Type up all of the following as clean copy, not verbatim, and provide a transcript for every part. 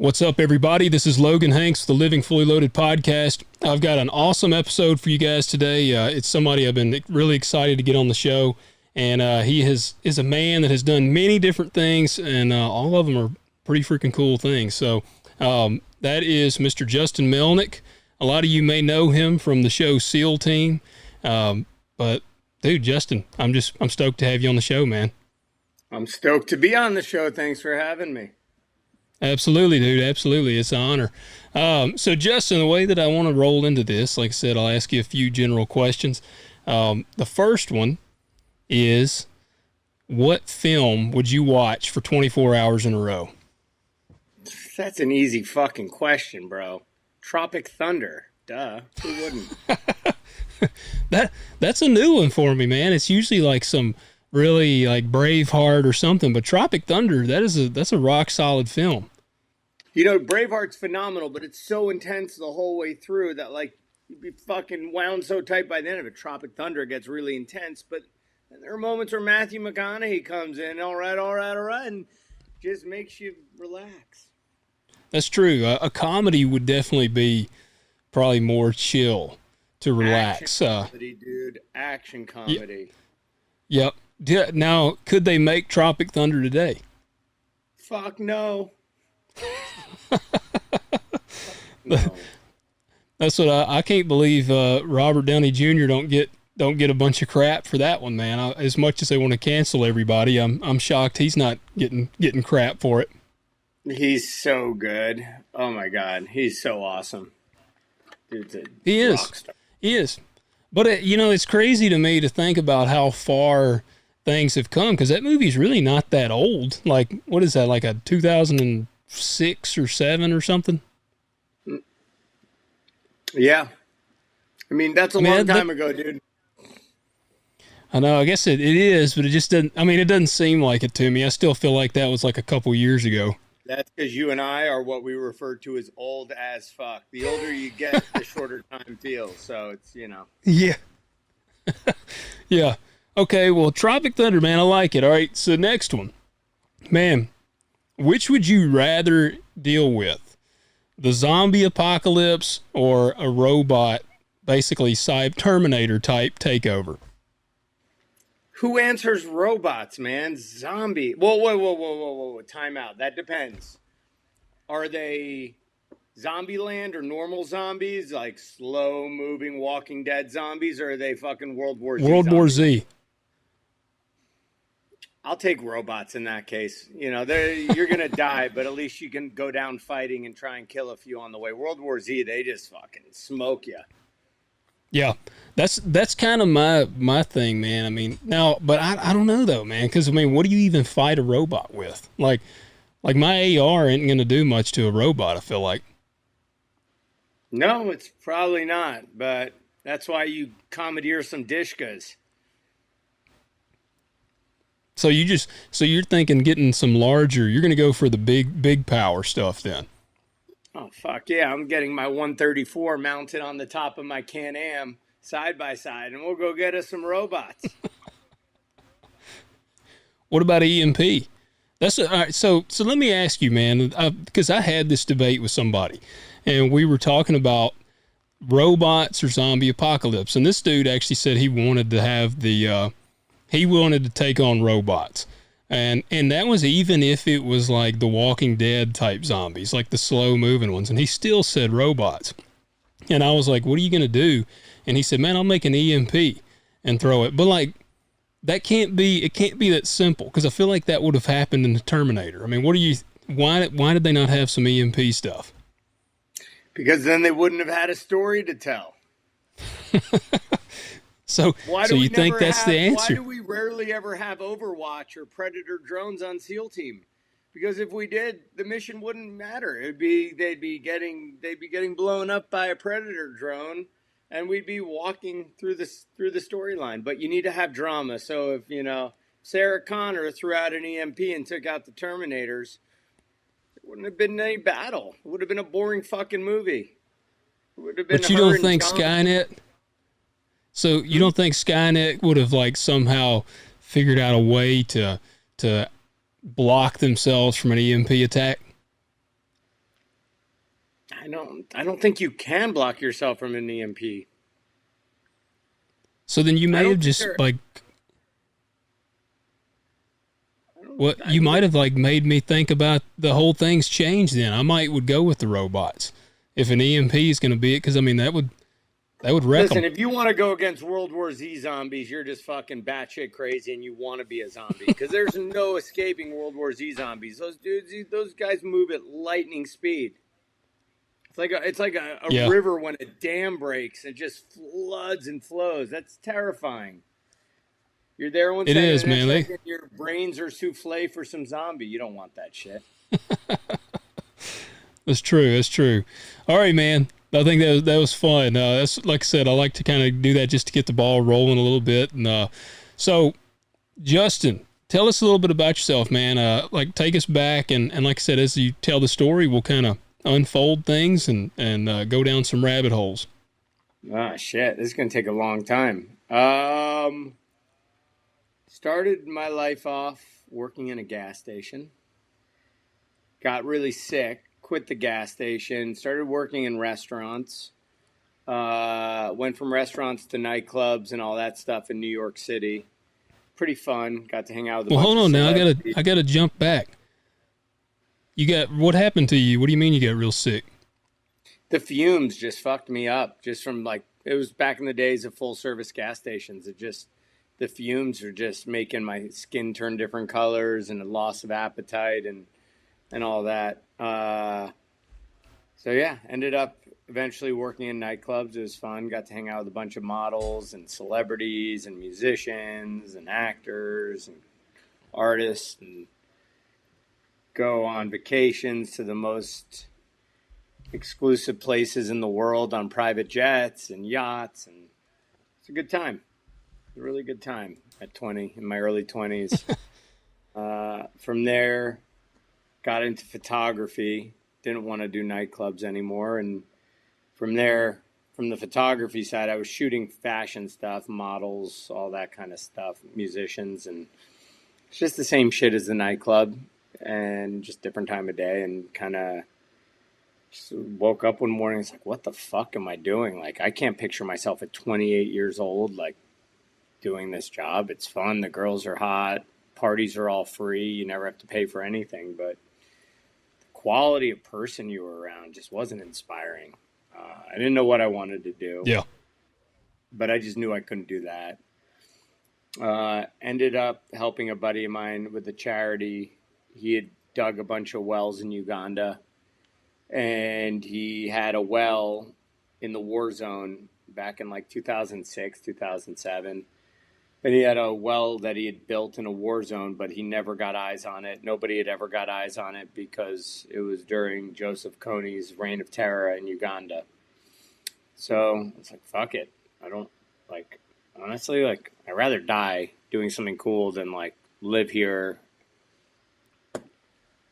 What's up, everybody? This is Logan Hanks, the Living Fully Loaded podcast. I've got an awesome episode for you guys today. It's somebody I've been really excited to get on the show, and he is a man that has done many different things, and all of them are pretty freaking cool things. So that is Mr. Justin Melnick. A lot of you may know him from the show SEAL Team, but dude, Justin, I'm stoked to have you on the show, man. I'm stoked to be on the show. Thanks for having me. Absolutely, dude. Absolutely. It's an honor. So, Justin, the way that I want to roll into this, like I said, I'll ask you a few general questions. The first one is, what film would you watch for 24 hours in a row? That's an easy fucking question, bro. Tropic Thunder. Duh. Who wouldn't? That's a new one for me, man. It's usually like some really like Braveheart or something, but Tropic Thunder, that's a rock solid film. You know, Braveheart's phenomenal, but it's so intense the whole way through that like you'd be fucking wound so tight by the end of it. Tropic Thunder gets really intense, but there are moments where Matthew McConaughey comes in, all right, and just makes you relax. That's true. A comedy would definitely be probably more chill to relax. Action comedy, dude. Action comedy. Yep. Now, could they make Tropic Thunder today? Fuck no. No. That's what I can't believe. Robert Downey Jr. don't get a bunch of crap for that one, man. As much as they want to cancel everybody, I'm shocked he's not getting crap for it. He's so good. Oh my God, he's so awesome. Dude's a rock star. He is. But it's crazy to me to think about how far things have come, because that movie's really not that old. Like, what is that, like a 2006 or 7 or something? Yeah. I mean, that's a long time ago, dude. I know, I guess it is, but it just doesn't, it doesn't seem like it to me. I still feel like that was like a couple years ago. That's because you and I are what we refer to as old as fuck. The older you get, the shorter time feels. So it's, Yeah. Yeah. Okay, well, Tropic Thunder, man, I like it. All right, so next one. Man, which would you rather deal with? The zombie apocalypse or a robot, basically Terminator type takeover? Who answers robots, man? Zombie. Whoa. Time out. That depends. Are they Zombieland or normal zombies, like slow-moving Walking Dead zombies, or are they fucking World War Z World War Z. I'll take robots in that case. You're going to die, but at least you can go down fighting and try and kill a few on the way. World War Z, they just fucking smoke you. Yeah, that's kind of my thing, man. But I don't know though, man, because what do you even fight a robot with? Like my AR ain't gonna do much to a robot, I feel like. No, it's probably not, but that's why you commandeer some Dishkas. So you're thinking getting some larger, you're gonna go for the big power stuff then. Oh, fuck yeah. I'm getting my 134 mounted on the top of my Can-Am side by side, and we'll go get us some robots. What about EMP? All right, so let me ask you, man, because I had this debate with somebody, and we were talking about robots or zombie apocalypse, and this dude actually said he wanted to have he wanted to take on robots. And that was even if it was like the Walking Dead type zombies, like the slow moving ones. And he still said robots. And I was like, what are you going to do? And he said, man, I'll make an EMP and throw it. But like, it can't be that simple, because I feel like that would have happened in the Terminator. Why did they not have some EMP stuff? Because then they wouldn't have had a story to tell. So you think that's the answer? Why do we rarely ever have Overwatch or Predator drones on SEAL Team? Because if we did, the mission wouldn't matter. They'd be getting blown up by a Predator drone, and we'd be walking through the storyline. But you need to have drama. So if Sarah Connor threw out an EMP and took out the Terminators, there wouldn't have been any battle. It would have been a boring fucking movie. It would have been. But you don't think Skynet? So you don't think Skynet would have like somehow figured out a way to block themselves from an EMP attack? I don't think you can block yourself from an EMP. So then you I may don't have think just there. like I don't. what I you think might it. have like made me think about the whole thing's changed. Then I might would go with the robots if an EMP is going to be it, because I mean that would wreck Listen, them. if you want to go against World War Z zombies, you're just fucking batshit crazy, and you want to be a zombie because there's no escaping World War Z zombies. Those dudes, those guys move at lightning speed. It's like a Yeah, river when a dam breaks and just floods and flows. That's terrifying. You're there one it second, the is, next man. second your brains are souffle for some zombie. You don't want that shit. That's true. That's true. All right, man. I think that was fun. That's like I said. I like to kind of do that just to get the ball rolling a little bit. And so, Justin, tell us a little bit about yourself, man. Like take us back, and like I said, as you tell the story, we'll kind of unfold things and go down some rabbit holes. Ah, shit. This is gonna take a long time. Started my life off working in a gas station. Got really sick. Quit the gas station. Started working in restaurants. Went from restaurants to nightclubs and all that stuff in New York City. Pretty fun. Got to hang out with a Well, bunch hold of on now. I gotta celebrities. I gotta jump back. You got what happened to you? What do you mean you got real sick? The fumes just fucked me up. Just from like it was back in the days of full service gas stations. The fumes are just making my skin turn different colors and a loss of appetite and all that. So yeah, ended up eventually working in nightclubs. It was fun. Got to hang out with a bunch of models and celebrities and musicians and actors and artists and go on vacations to the most exclusive places in the world on private jets and yachts, and it's a good time. A really good time at 20 in my early 20s. From there, got into photography. Didn't want to do nightclubs anymore, and from there, from the photography side, I was shooting fashion stuff, models, all that kind of stuff, musicians, and it's just the same shit as the nightclub, and just different time of day, and kind of just woke up one morning. It's like, what the fuck am I doing? Like, I can't picture myself at 28 years old, like doing this job. It's fun. The girls are hot. Parties are all free. You never have to pay for anything. But the quality of person you were around just wasn't inspiring. I didn't know what I wanted to do, Yeah. but I just knew I couldn't do that. Ended up helping a buddy of mine with a charity. He had dug a bunch of wells in Uganda, and he had a well in the war zone back in like 2006, 2007. And he had a well that he had built in a war zone, but he never got eyes on it. Nobody had ever got eyes on it because it was during Joseph Kony's reign of terror in Uganda. So it's like, fuck it. I don't like, honestly, like, I'd rather die doing something cool than like live here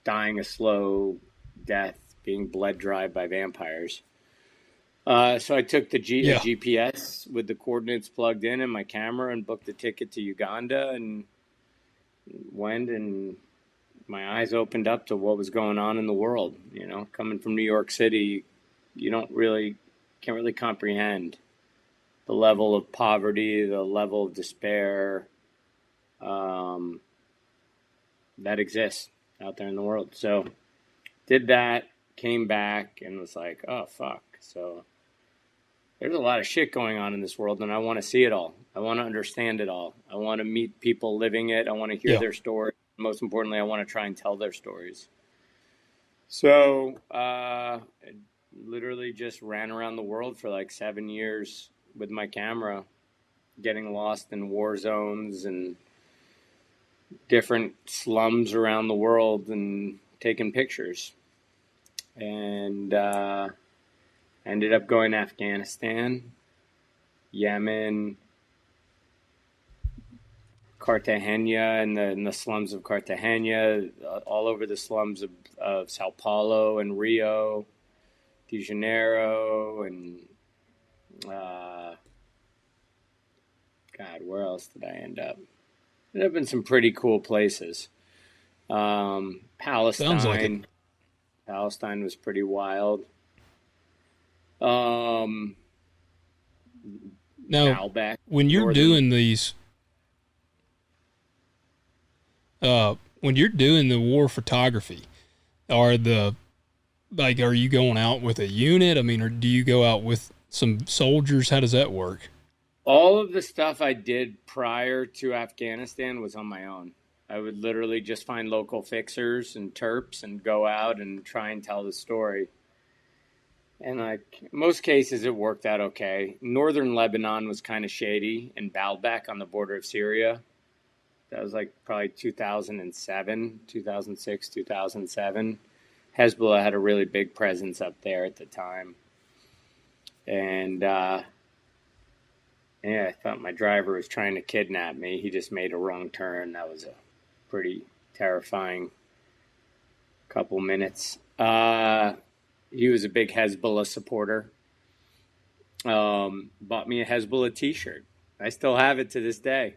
dying a slow death, being bled dry by vampires. So I took a Yeah. GPS with the coordinates plugged in and my camera and booked a ticket to Uganda and went, and my eyes opened up to what was going on in the world. You know, coming from New York City, you can't really comprehend the level of poverty, the level of despair um, that exists out there in the world. So did that, came back, and was like, oh fuck. So there's a lot of shit going on in this world, and I want to see it all. I want to understand it all. I want to meet people living it. I want to hear Yeah. their story. Most importantly, I want to try and tell their stories. So, I literally just ran around the world for like 7 years with my camera, getting lost in war zones and different slums around the world and taking pictures. And ended up going to Afghanistan, Yemen, Cartagena, in the slums of Cartagena, all over the slums of Sao Paulo and Rio de Janeiro, and uh, God, where else did I end up? Ended up in some pretty cool places. Sounds like it. Palestine was pretty wild. Um, Now, Baalbek, when you're northern. doing these, when you're doing the war photography, are the are you going out with a unit? I mean, or do you go out with some soldiers? How does that work? All of the stuff I did prior to Afghanistan was on my own. I would literally just find local fixers and terps and go out and try and tell the story. And like most cases, it worked out okay. Northern Lebanon was kind of shady, and Baalbek on the border of Syria. That was like probably 2007, 2006, 2007. Hezbollah had a really big presence up there at the time. And yeah, I thought my driver was trying to kidnap me. He just made a wrong turn. That was a pretty terrifying couple minutes. He was a big Hezbollah supporter. Bought me a Hezbollah T-shirt. I still have it to this day.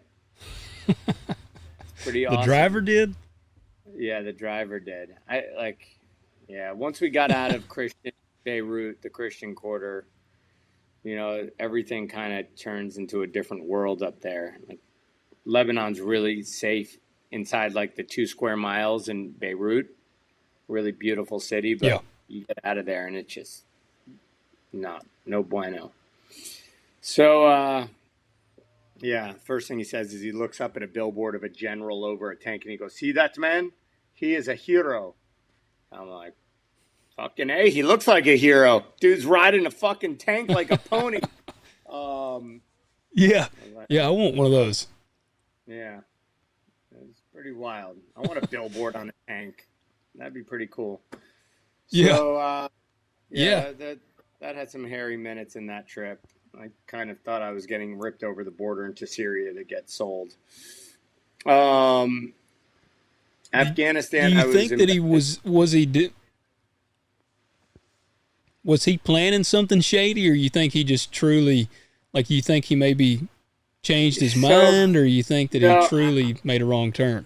It's pretty The awesome. driver did? Yeah, the driver did. Yeah. Once we got out of Christian Beirut, the Christian quarter, everything kind of turns into a different world up there. Like Lebanon's really safe inside like the 2 square miles in Beirut. Really beautiful city, but Yeah. you get out of there and it's just no bueno. So, yeah, first thing he says is he looks up at a billboard of a general over a tank and he goes, "See that man? He is a hero." I'm like, fucking A, he looks like a hero. Dude's riding a fucking tank like a pony. Yeah. Like, Yeah, I want one of those. yeah, it's pretty wild. I want a billboard on a tank. That'd be pretty cool. Yeah. So, Yeah. that had some hairy minutes in that trip. I kind of thought I was getting ripped over the border into Syria to get sold. Afghanistan, Do you I was think that he was he planning something shady, or you think he just truly, like, you think he maybe changed his mind, or you think that he No, truly made a wrong turn?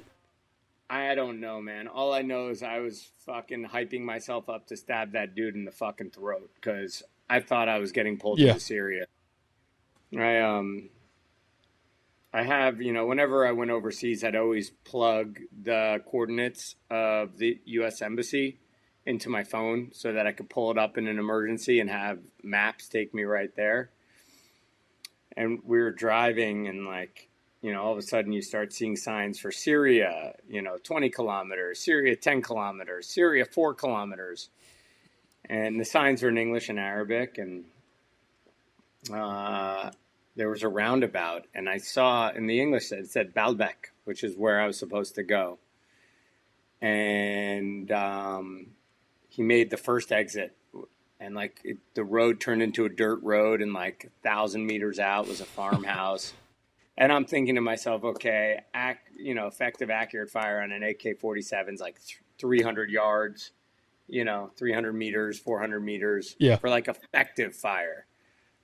I don't know, man. All I know is I was fucking hyping myself up to stab that dude in the fucking throat because I thought I was getting pulled Yeah. into Syria. I have, whenever I went overseas, I'd always plug the coordinates of the U.S. Embassy into my phone so that I could pull it up in an emergency and have maps take me right there. And we were driving and all of a sudden you start seeing signs for Syria, 20 kilometers, Syria 10 kilometers, Syria 4 kilometers. And the signs are in English and Arabic. And there was a roundabout. And I saw in the English it said Baalbek, which is where I was supposed to go. And he made the first exit. And the road turned into a dirt road, and 1,000 meters out was a farmhouse. And I'm thinking to myself, okay, effective accurate fire on an AK-47 is 300 yards, 300 meters, 400 meters Yeah. for effective fire.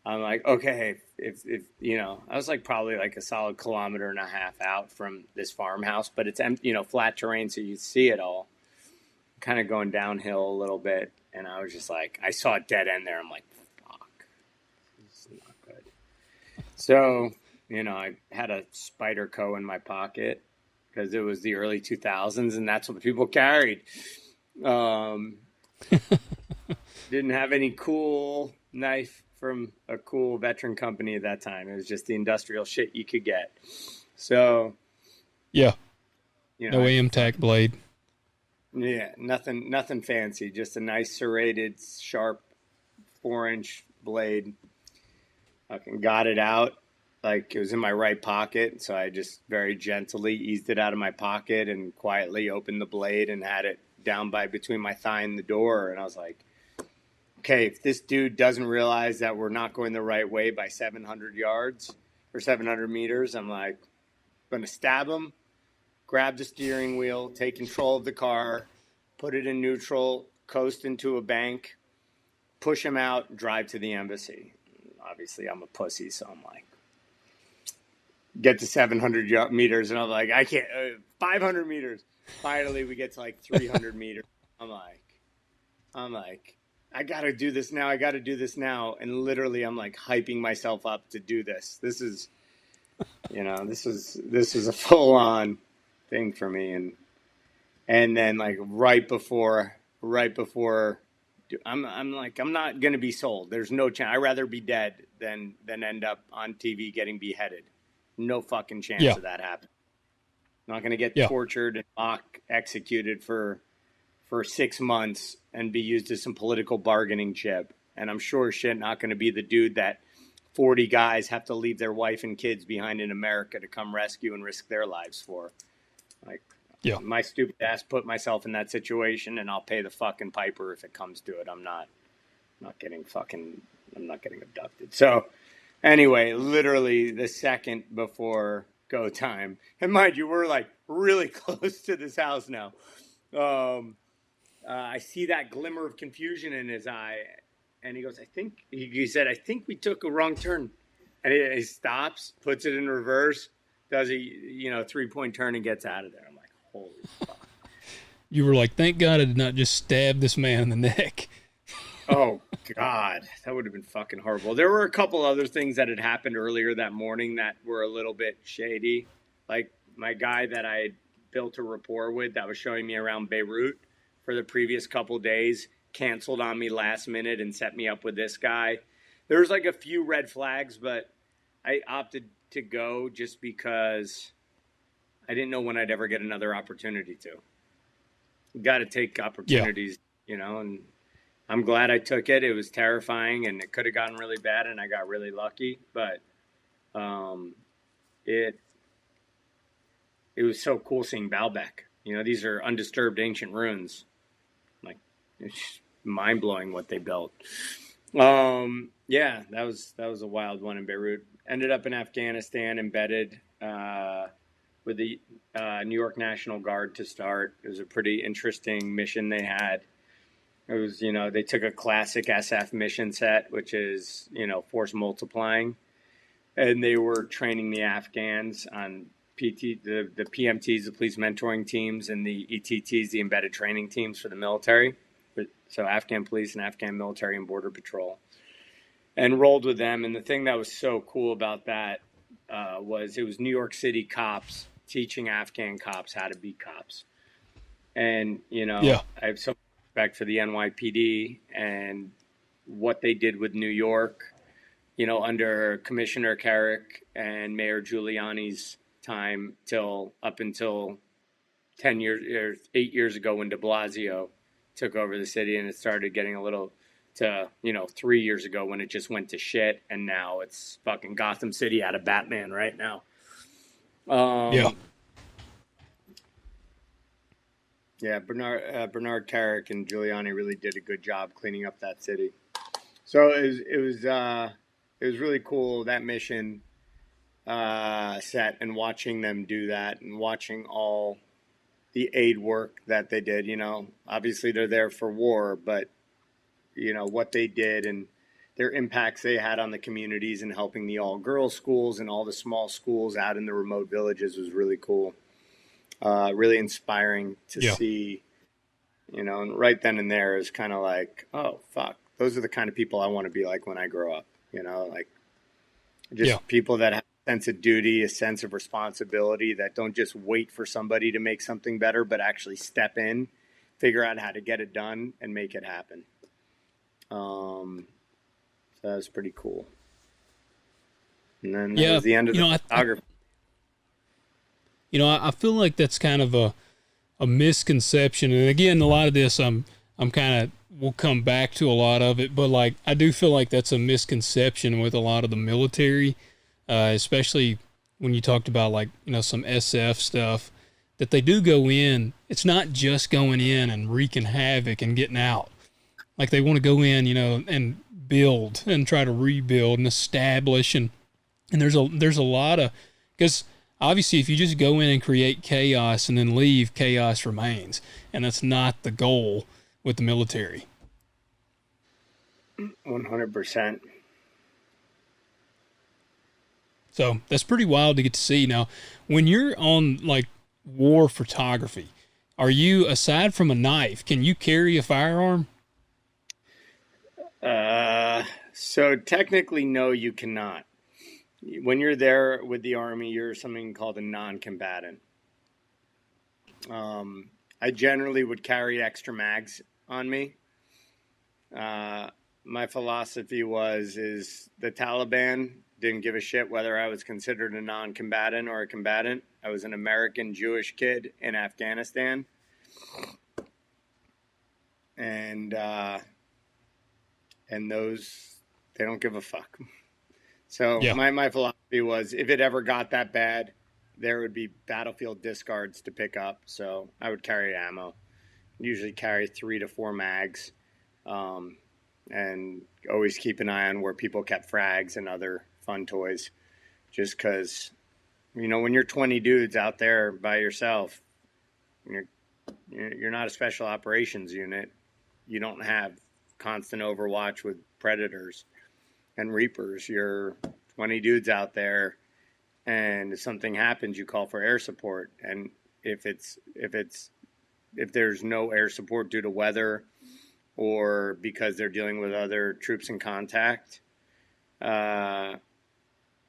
I'm like, okay, if I was probably a solid kilometer and a half out from this farmhouse, but it's flat terrain, so you see it all, kind of going downhill a little bit. And I was just I saw a dead end there. I'm like, fuck, this is not good. So, I had a Spyderco in my pocket because it was the early 2000s and that's what people carried. Didn't have any cool knife from a cool veteran company at that time. It was just the industrial shit you could get. So, Yeah. No AMTAC blade. Yeah, nothing fancy. Just a nice serrated, sharp 4-inch blade. Fucking got it out. It was in my right pocket. So I just very gently eased it out of my pocket and quietly opened the blade and had it down by between my thigh and the door. And I was like, okay, if this dude doesn't realize that we're not going the right way by 700 yards or 700 meters, I'm going to stab him, grab the steering wheel, take control of the car, put it in neutral, coast into a bank, push him out, drive to the embassy. Obviously, I'm a pussy, so I'm get to 700 meters, and I'm I can't, 500 meters. Finally, we get to 300 meters. I'm like, I got to do this now. I got to do this now. And literally I'm like hyping myself up to do this. This is, this is a full on thing for me. And then like right before I'm like, I'm not going to be sold. There's no chance. I'd rather be dead than end up on TV getting beheaded. No fucking chance of that happening. Not going to get tortured and mock executed for 6 months and be used as some political bargaining chip. And I'm sure shit not going to be the dude that 40 guys have to leave their wife and kids behind in America to come rescue and risk their lives for. Like, my stupid ass put myself in that situation, and I'll pay the fucking piper if it comes to it. I'm not getting abducted. So anyway, literally the second before go time, and mind you, we're like really close to this house now. I see that glimmer of confusion in his eye, and he goes, he said, I think we took a wrong turn. And he stops, puts it in reverse, does a 3-point turn and gets out of there. I'm like, holy fuck. You were like, thank God I did not just stab this man in the neck. Oh, God. That would have been fucking horrible. There were a couple other things that had happened earlier that morning that were a little bit shady. Like my guy that I had built a rapport with that was showing me around Beirut for the previous couple days canceled on me last minute and set me up with this guy. There was like a few red flags, but I opted to go just because I didn't know when I'd ever get another opportunity to. You got to take opportunities, and I'm glad I took it. It was terrifying and it could have gotten really bad and I got really lucky, but it was so cool seeing Baalbek. These are undisturbed ancient ruins. Like, it's just mind-blowing what they built. That was a wild one in Beirut. Ended up in Afghanistan, embedded with the New York National Guard to start. It was a pretty interesting mission they had. It was, they took a classic SF mission set, which is, force multiplying, and they were training the Afghans on PT, the PMTs, the police mentoring teams, and the ETTs, the embedded training teams for the military. So Afghan police and Afghan military and border patrol, and rolled with them. And the thing that was so cool about that was it was New York City cops teaching Afghan cops how to be cops. And, I have so much respect for the NYPD and what they did with New York, under Commissioner Carrick and Mayor Giuliani's time up until 8 years ago when de Blasio took over the city, and it started getting a little to 3 years ago when it just went to shit, and now it's fucking Gotham City out of Batman right now. Bernard Carrick and Giuliani really did a good job cleaning up that city. So it was really cool, that mission set, and watching them do that and watching all the aid work that they did. Obviously they're there for war, but what they did and their impacts they had on the communities and helping the all-girls schools and all the small schools out in the remote villages was really cool. Really inspiring to see, and right then and there is kind of like, oh, fuck, those are the kind of people I want to be like when I grow up, people that have a sense of duty, a sense of responsibility, that don't just wait for somebody to make something better, but actually step in, figure out how to get it done and make it happen. So that was pretty cool. And then that was the end of the photography. I feel like that's kind of a misconception. And again, a lot of this, we'll come back to a lot of it, but like, I do feel like that's a misconception with a lot of the military, especially when you talked about like, some SF stuff, that they do go in. It's not just going in and wreaking havoc and getting out. Like they want to go in, and build and try to rebuild and establish. And there's a lot of, because obviously, if you just go in and create chaos and then leave, chaos remains. And that's not the goal with the military. 100%. So that's pretty wild to get to see. Now, when you're on like war photography, are you, aside from a knife, can you carry a firearm? So technically, no, you cannot. When you're there with the Army, you're something called a non-combatant. I generally would carry extra mags on me. Uh, my philosophy is the Taliban didn't give a shit whether I was considered a non-combatant or a combatant. I was an American Jewish kid in Afghanistan, and those they don't give a fuck. So Yeah. my philosophy was if it ever got that bad, there would be battlefield discards to pick up. So I would carry ammo. Usually carry 3 to 4 mags, um, and always keep an eye on where people kept frags and other fun toys. Just because, when you're 20 dudes out there by yourself, you're you're not a special operations unit. You don't have constant overwatch with predators and reapers. You're 20 dudes out there, and if something happens, you call for air support. And if there's no air support due to weather or because they're dealing with other troops in contact, uh,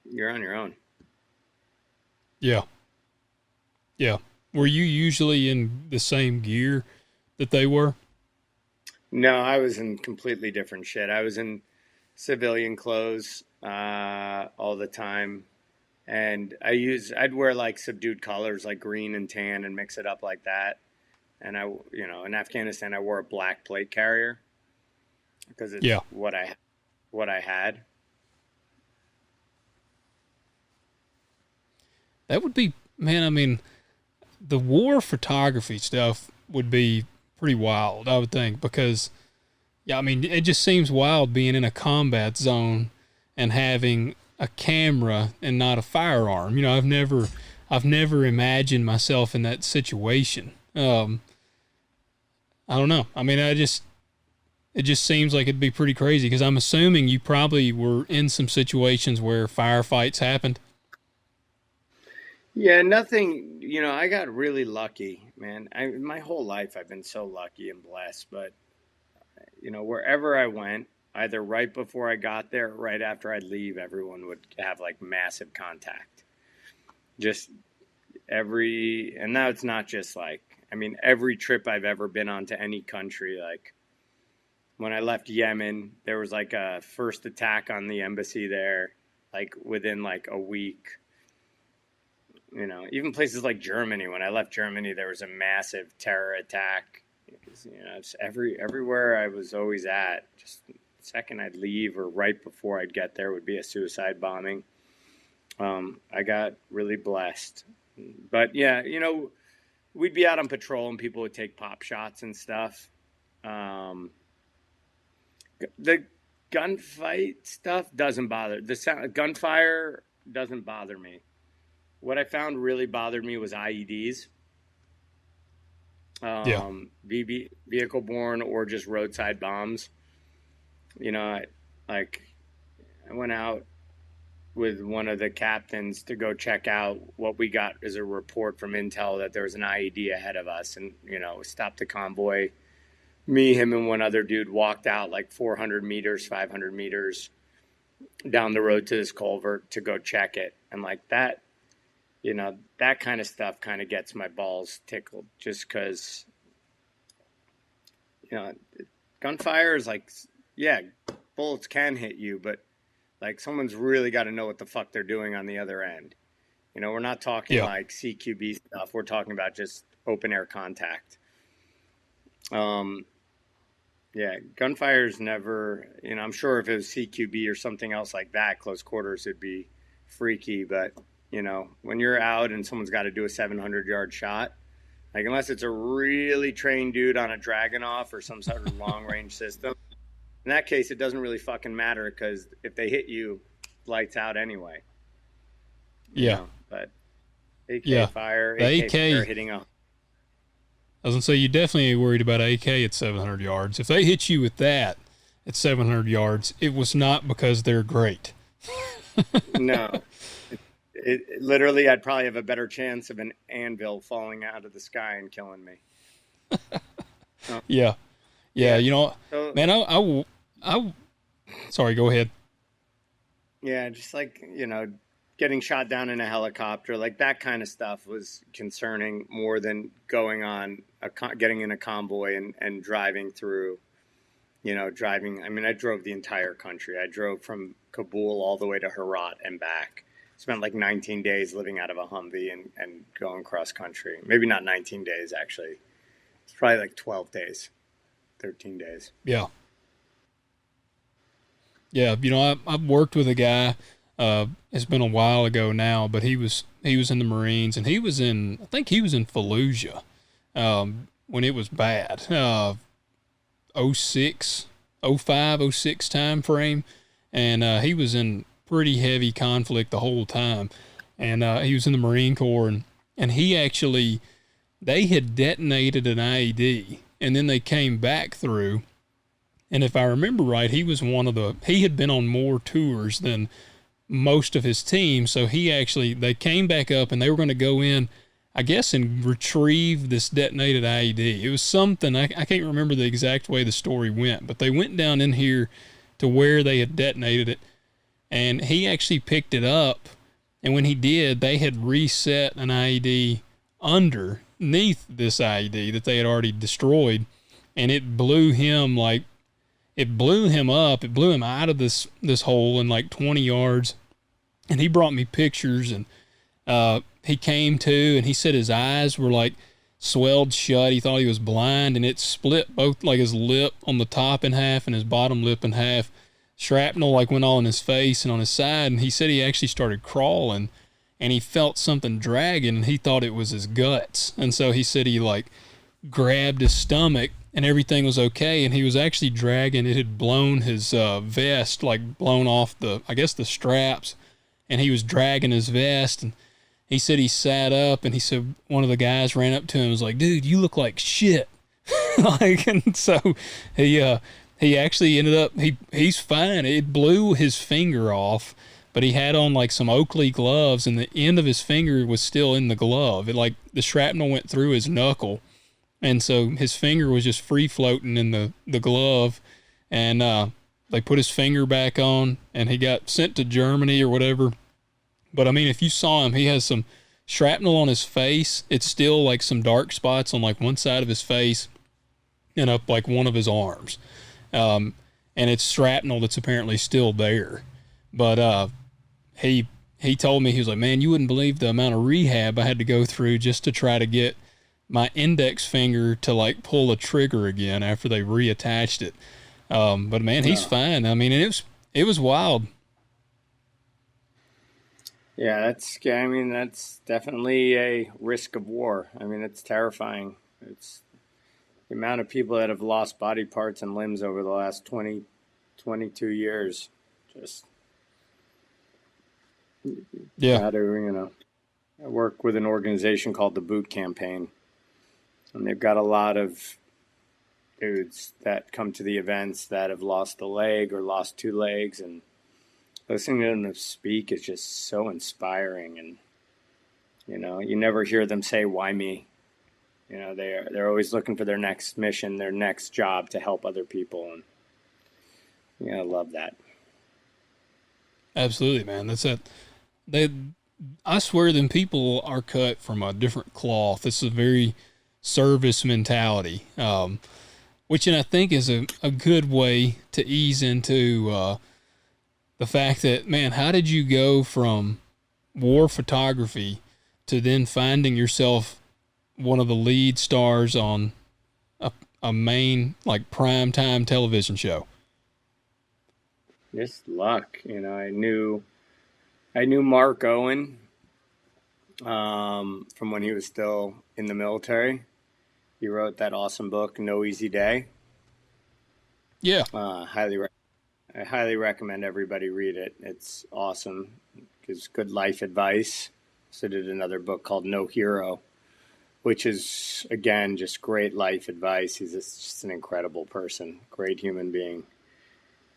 you're on your own. Yeah. Yeah. Were you usually in the same gear that they were? No, I was in completely different shit. I was in civilian clothes all the time, and I'd wear like subdued colors like green and tan and mix it up like that. And in Afghanistan, I wore a black plate carrier because it's Yeah. what I had. That would be, man, I mean, the war photography stuff would be pretty wild, I would think, because, yeah, I mean, it just seems wild being in a combat zone and having a camera and not a firearm. I've never imagined myself in that situation. I don't know. I mean, it just seems like it'd be pretty crazy because I'm assuming you probably were in some situations where firefights happened. Yeah, nothing. I got really lucky, man. My whole life I've been so lucky and blessed. But wherever I went, either right before I got there or right after I'd leave, everyone would have like massive contact. Just and now it's not just like, I mean, every trip I've ever been on to any country, like when I left Yemen, there was like a first attack on the embassy there, like within like a week. Even places like Germany. When I left Germany, there was a massive terror attack. It's everywhere I was always at. Just the second I'd leave or right before I'd get there would be a suicide bombing. I got really blessed, but yeah, we'd be out on patrol and people would take pop shots and stuff. Um, the gunfight stuff doesn't bother. The sound, gunfire doesn't bother me. What I found really bothered me was IEDs, Yeah. vehicle borne or just roadside bombs. You know, I, like I went out with one of the captains to go check out what we got as a report from intel that there was an IED ahead of us, and we stopped the convoy. Me, him, and one other dude walked out like 400 meters, 500 meters down the road to this culvert to go check it, and like that. That kind of stuff kind of gets my balls tickled just because, you know, gunfire is like, yeah, bullets can hit you, but like someone's really got to know what the fuck they're doing on the other end. We're not talking Yeah. like CQB stuff. We're talking about just open air contact. Um, yeah, gunfire is never, I'm sure if it was CQB or something else like that, close quarters, it'd be freaky, but when you're out and someone's got to do a 700-yard shot, like unless it's a really trained dude on a Dragunov or some sort of long range system, in that case, it doesn't really fucking matter because if they hit you, lights out anyway. Yeah. But AK Yeah. fire, The AK fire AK, hitting a. I was going to say, you definitely ain't worried about AK at 700 yards. If they hit you with that at 700 yards, it was not because they're great. No. Literally, I'd probably have a better chance of an anvil falling out of the sky and killing me. Oh, Yeah. Yeah. yeah. So Man, I sorry, go ahead. Yeah, just like, getting shot down in a helicopter, like that kind of stuff was concerning more than going on getting in a convoy and driving through, driving. I mean, I drove the entire country. I drove from Kabul all the way to Herat and back. Spent like 19 days living out of a Humvee and going cross country. Maybe not 19 days, actually. It's probably like 12 days, 13 days. Yeah. Yeah, I've worked with a guy. It's been a while ago now, but he was in the Marines, and I think he was in Fallujah when it was bad. '06, '05, '06 time frame, and he was in pretty heavy conflict the whole time, and he was in the Marine Corps, and he actually they had detonated an IED, and then they came back through. And if I remember right, he had been on more tours than most of his team. So they came back up and they were going to go in, I guess, and retrieve this detonated IED. It was something, I can't remember the exact way the story went, but they went down in here to where they had detonated it. And he actually picked it up. And when he did, they had reset an IED underneath this IED that they had already destroyed. And it blew him up. It blew him out of this hole in like 20 yards. And he brought me pictures, and he came to, and he said his eyes were like swelled shut. He thought he was blind, and it split both, like his lip on the top in half and his bottom lip in half. Shrapnel like went all in his face and on his side, and he said he actually started crawling, and he felt something dragging, and he thought it was his guts. And so he said he like grabbed his stomach and everything was okay, and he was actually dragging. It had blown his vest, like blown off I guess the straps, and he was dragging his vest. And he said he sat up, and he said one of the guys ran up to him and was like, dude, you look like shit. And so he actually ended up, he's fine. It blew his finger off, but he had on like some Oakley gloves, and the end of his finger was still in the glove. It like the shrapnel went through his knuckle, and so his finger was just free floating in the glove. And they put his finger back on, and he got sent to Germany or whatever. But I mean, if you saw him, he has some shrapnel on his face. It's still like some dark spots on like one side of his face and up like one of his arms. And it's shrapnel that's apparently still there. But he told me, he was like, man, you wouldn't believe the amount of rehab I had to go through just to try to get my index finger to like pull a trigger again after they reattached it. But man, he's fine. I mean, it was wild. Yeah, that's definitely a risk of war. I mean, it's terrifying. It's the amount of people that have lost body parts and limbs over the last 20, 22 years. Just, Yeah. how to, I work with an organization called the Boot Campaign, and they've got a lot of dudes that come to the events that have lost a leg or lost two legs, and listening to them speak is just so inspiring. And you never hear them say, why me? They're always looking for their next mission, their next job to help other people. And I love that. Absolutely, man. That's it. They, I swear, them people are cut from a different cloth. It's a very service mentality, which I think is a good way to ease into the fact that, man, how did you go from war photography to then finding yourself one of the lead stars on a main, like, prime time television show? Just luck. I knew Mark Owen from when he was still in the military. He wrote that awesome book, No Easy Day. Yeah. I highly recommend everybody read it. It's awesome. Gives good life advice. So did another book called No Hero, which is, again, just great life advice. He's just an incredible person, great human being.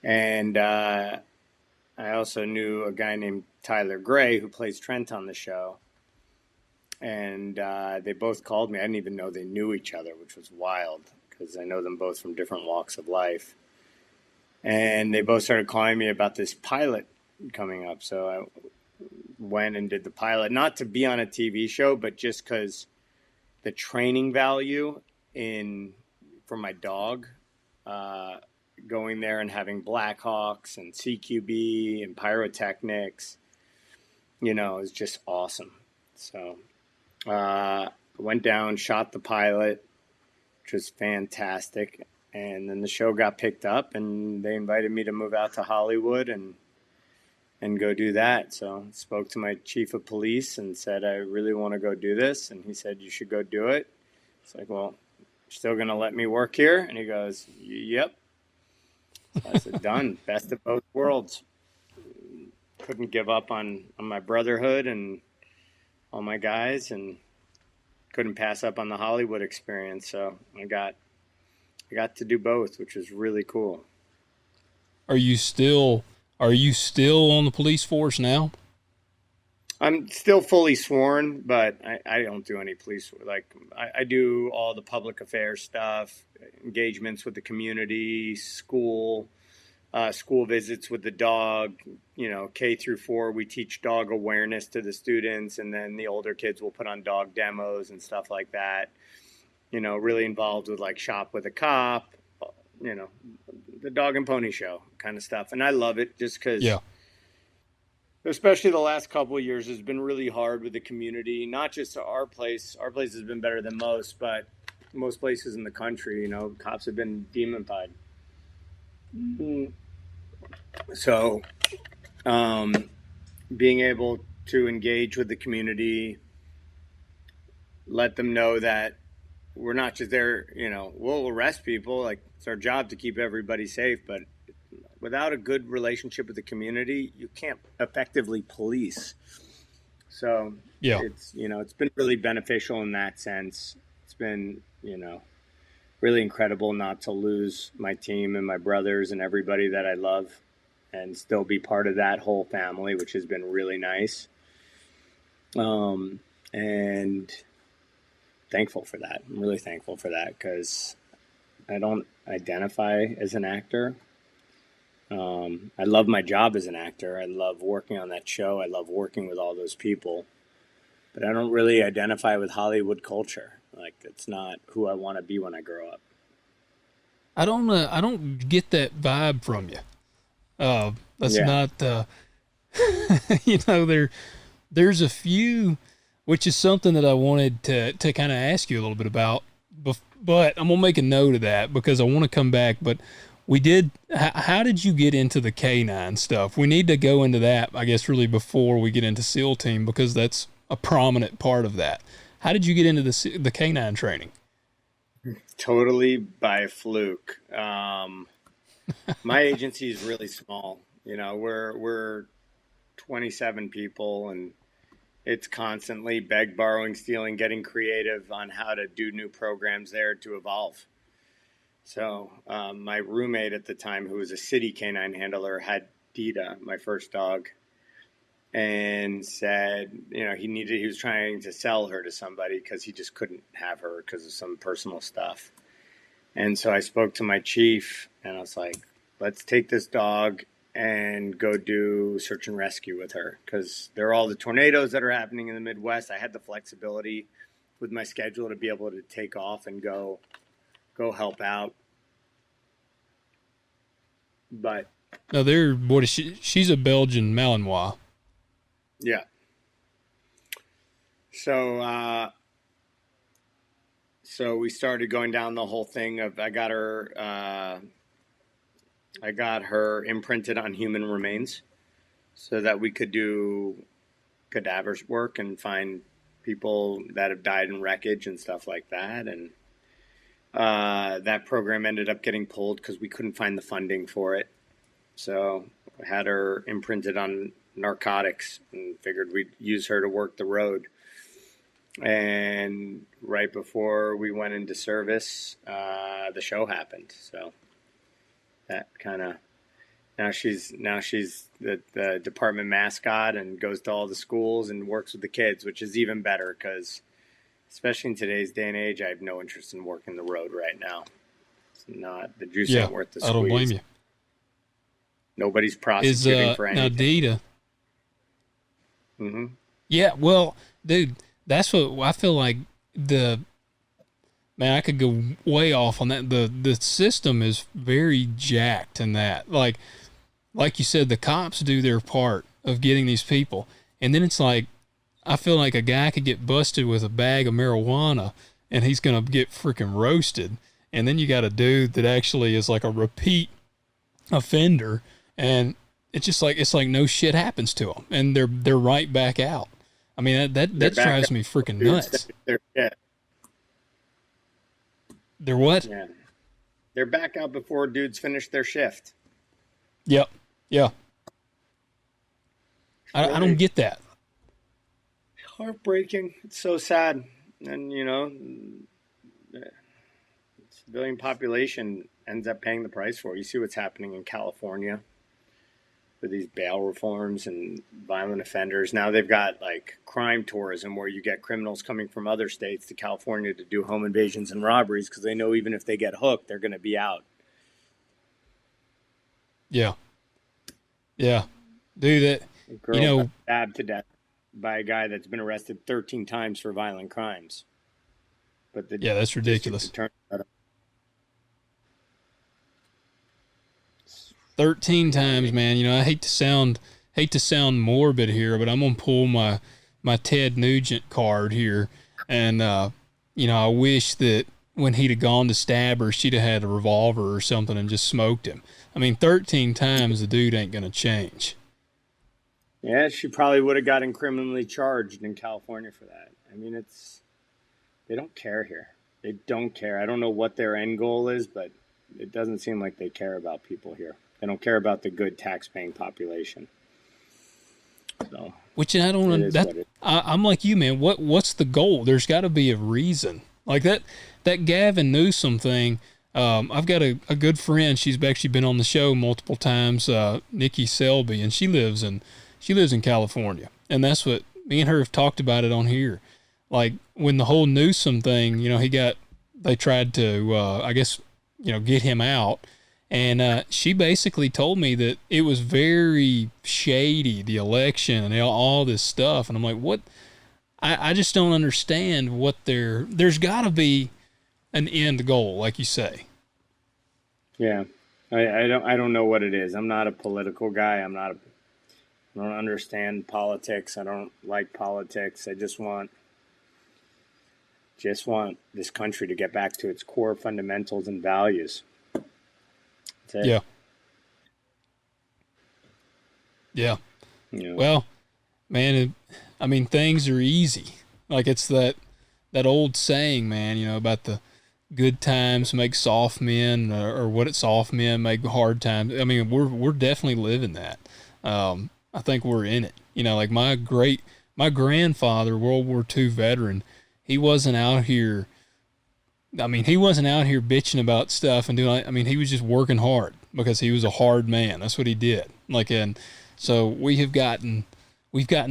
And I also knew a guy named Tyler Gray who plays Trent on the show. And they both called me. I didn't even know they knew each other, which was wild because I know them both from different walks of life. And they both started calling me about this pilot coming up. So I went and did the pilot, not to be on a TV show, but just because the training value in for my dog, uh, going there and having Blackhawks and CQB and pyrotechnics, is just awesome. So I went down, shot the pilot, which was fantastic. And then the show got picked up, and they invited me to move out to Hollywood and go do that. So I spoke to my chief of police and said, I really want to go do this. And he said, you should go do it. It's like, well, you're still going to let me work here? And he goes, yep. So I said, done. Best of both worlds. Couldn't give up on my brotherhood and all my guys, and couldn't pass up on the Hollywood experience. So I got to do both, which was really cool. Are you still on the police force now? I'm still fully sworn, but I don't do any police. Like I do all the public affairs stuff, engagements with the community, school visits with the dog. K-4, we teach dog awareness to the students, and then the older kids will put on dog demos and stuff like that. Really involved with like Shop with a Cop, the dog and pony show kind of stuff. And I love it just because, especially the last couple of years, has been really hard with the community. Not just our place. Our place has been better than most, but most places in the country, cops have been demonified. So, being able to engage with the community, let them know that we're not just there, we'll arrest people. Like, it's our job to keep everybody safe, but without a good relationship with the community, you can't effectively police. So it's been really beneficial in that sense. It's been, really incredible not to lose my team and my brothers and everybody that I love, and still be part of that whole family, which has been really nice. And thankful for that. I'm really thankful for that, because I don't identify as an actor. I love my job as an actor. I love working on that show. I love working with all those people, but I don't really identify with Hollywood culture. Like, it's not who I want to be when I grow up. I don't get that vibe from you. That's not, there's a few, which is something that I wanted to kind of ask you a little bit about, but I'm going to make a note of that because I want to come back. But how did you get into the K9 stuff? We need to go into that, I guess, really before we get into SEAL team, because that's a prominent part of that. How did you get into the K9 training? Totally by fluke. My agency is really small. We're 27 people, and it's constantly beg, borrowing, stealing, getting creative on how to do new programs there to evolve. So my roommate at the time, who was a city canine handler, had Dita, my first dog, and said, he was trying to sell her to somebody because he just couldn't have her because of some personal stuff. And so I spoke to my chief, and I was like, let's take this dog and go do search and rescue with her, because there are all the tornadoes that are happening in the Midwest. I had the flexibility with my schedule to be able to take off and go help out. But now what is she? She's a Belgian Malinois. Yeah. So we started going down the whole thing of I got her imprinted on human remains so that we could do cadavers work and find people that have died in wreckage and stuff like that. And that program ended up getting pulled because we couldn't find the funding for it. So I had her imprinted on narcotics and figured we'd use her to work the road. And right before we went into service, the show happened. So that kind of, now she's the department mascot and goes to all the schools and works with the kids, which is even better because, especially in today's day and age, I have no interest in working the road right now. It's not, the juice ain't worth the squeeze. I don't blame you. Nobody's Is prosecuting for now anything. Dita. Hmm. Yeah, well, dude, that's what I feel like. The Man, I could go way off on that. The system is very jacked in that. Like you said, the cops do their part of getting these people, and then it's like I feel like a guy could get busted with a bag of marijuana, and he's gonna get freaking roasted. And then you got a dude that actually is like a repeat offender, and it's like no shit happens to them, and they're right back out. I mean They're that back drives up. me freaking Dudes nuts. finish their shift. They're what? Yeah, they're back out before dudes finish their shift. Yep. Yeah. It's I don't really get that. heartbreaking. It's so sad. And, the civilian population ends up paying the price for it. You see what's happening in California with these bail reforms and violent offenders. Now they've got like crime tourism where you get criminals coming from other states to California to do home invasions and robberies because they know even if they get hooked, they're going to be out. Yeah. Yeah. Do that. A You girl got know, stabbed to death by a guy that's been arrested 13 times for violent crimes. But the yeah, that's district ridiculous. attorney 13 times, alarming. man. You know, I hate to sound morbid here, but I'm going to pull my Ted Nugent card here and you know, I wish that when he'd have gone to stab her, she'd have had a revolver or something and just smoked him. I mean, 13 times the dude ain't going to change. Yeah, she probably would have gotten criminally charged in California for that. I mean, they don't care here. They don't care. I don't know what their end goal is, but it doesn't seem like they care about people here. They don't care about the good tax-paying population. So Which I it don't is that what it I'm like you, man. What's the goal? There's got to be a reason. Like that Gavin Newsom thing. I've got a good friend. She's actually been on the show multiple times. Nikki Selby, and she lives in California, and that's what me and her have talked about it on here. Like when the whole Newsom thing, you know, they tried to I guess get him out, and she basically told me that it was very shady, the election and all this stuff. And I'm like, what? I just don't understand what there's got to be an end goal, like you say. Yeah. I don't know what it is. I'm not a political guy. I don't understand politics. I don't like politics. I just want this country to get back to its core fundamentals and values. That's it. Yeah. Yeah. You know. Well, man, I mean, things are easy. Like it's that old saying, man, about the good times make soft men, or what it soft men make hard times. I mean, we're definitely living that. I think we're in it. Like my grandfather, World War II veteran, he wasn't out here. I mean, he wasn't out here bitching about stuff and doing. I mean, he was just working hard because he was a hard man. That's what he did. Like, and so we've gotten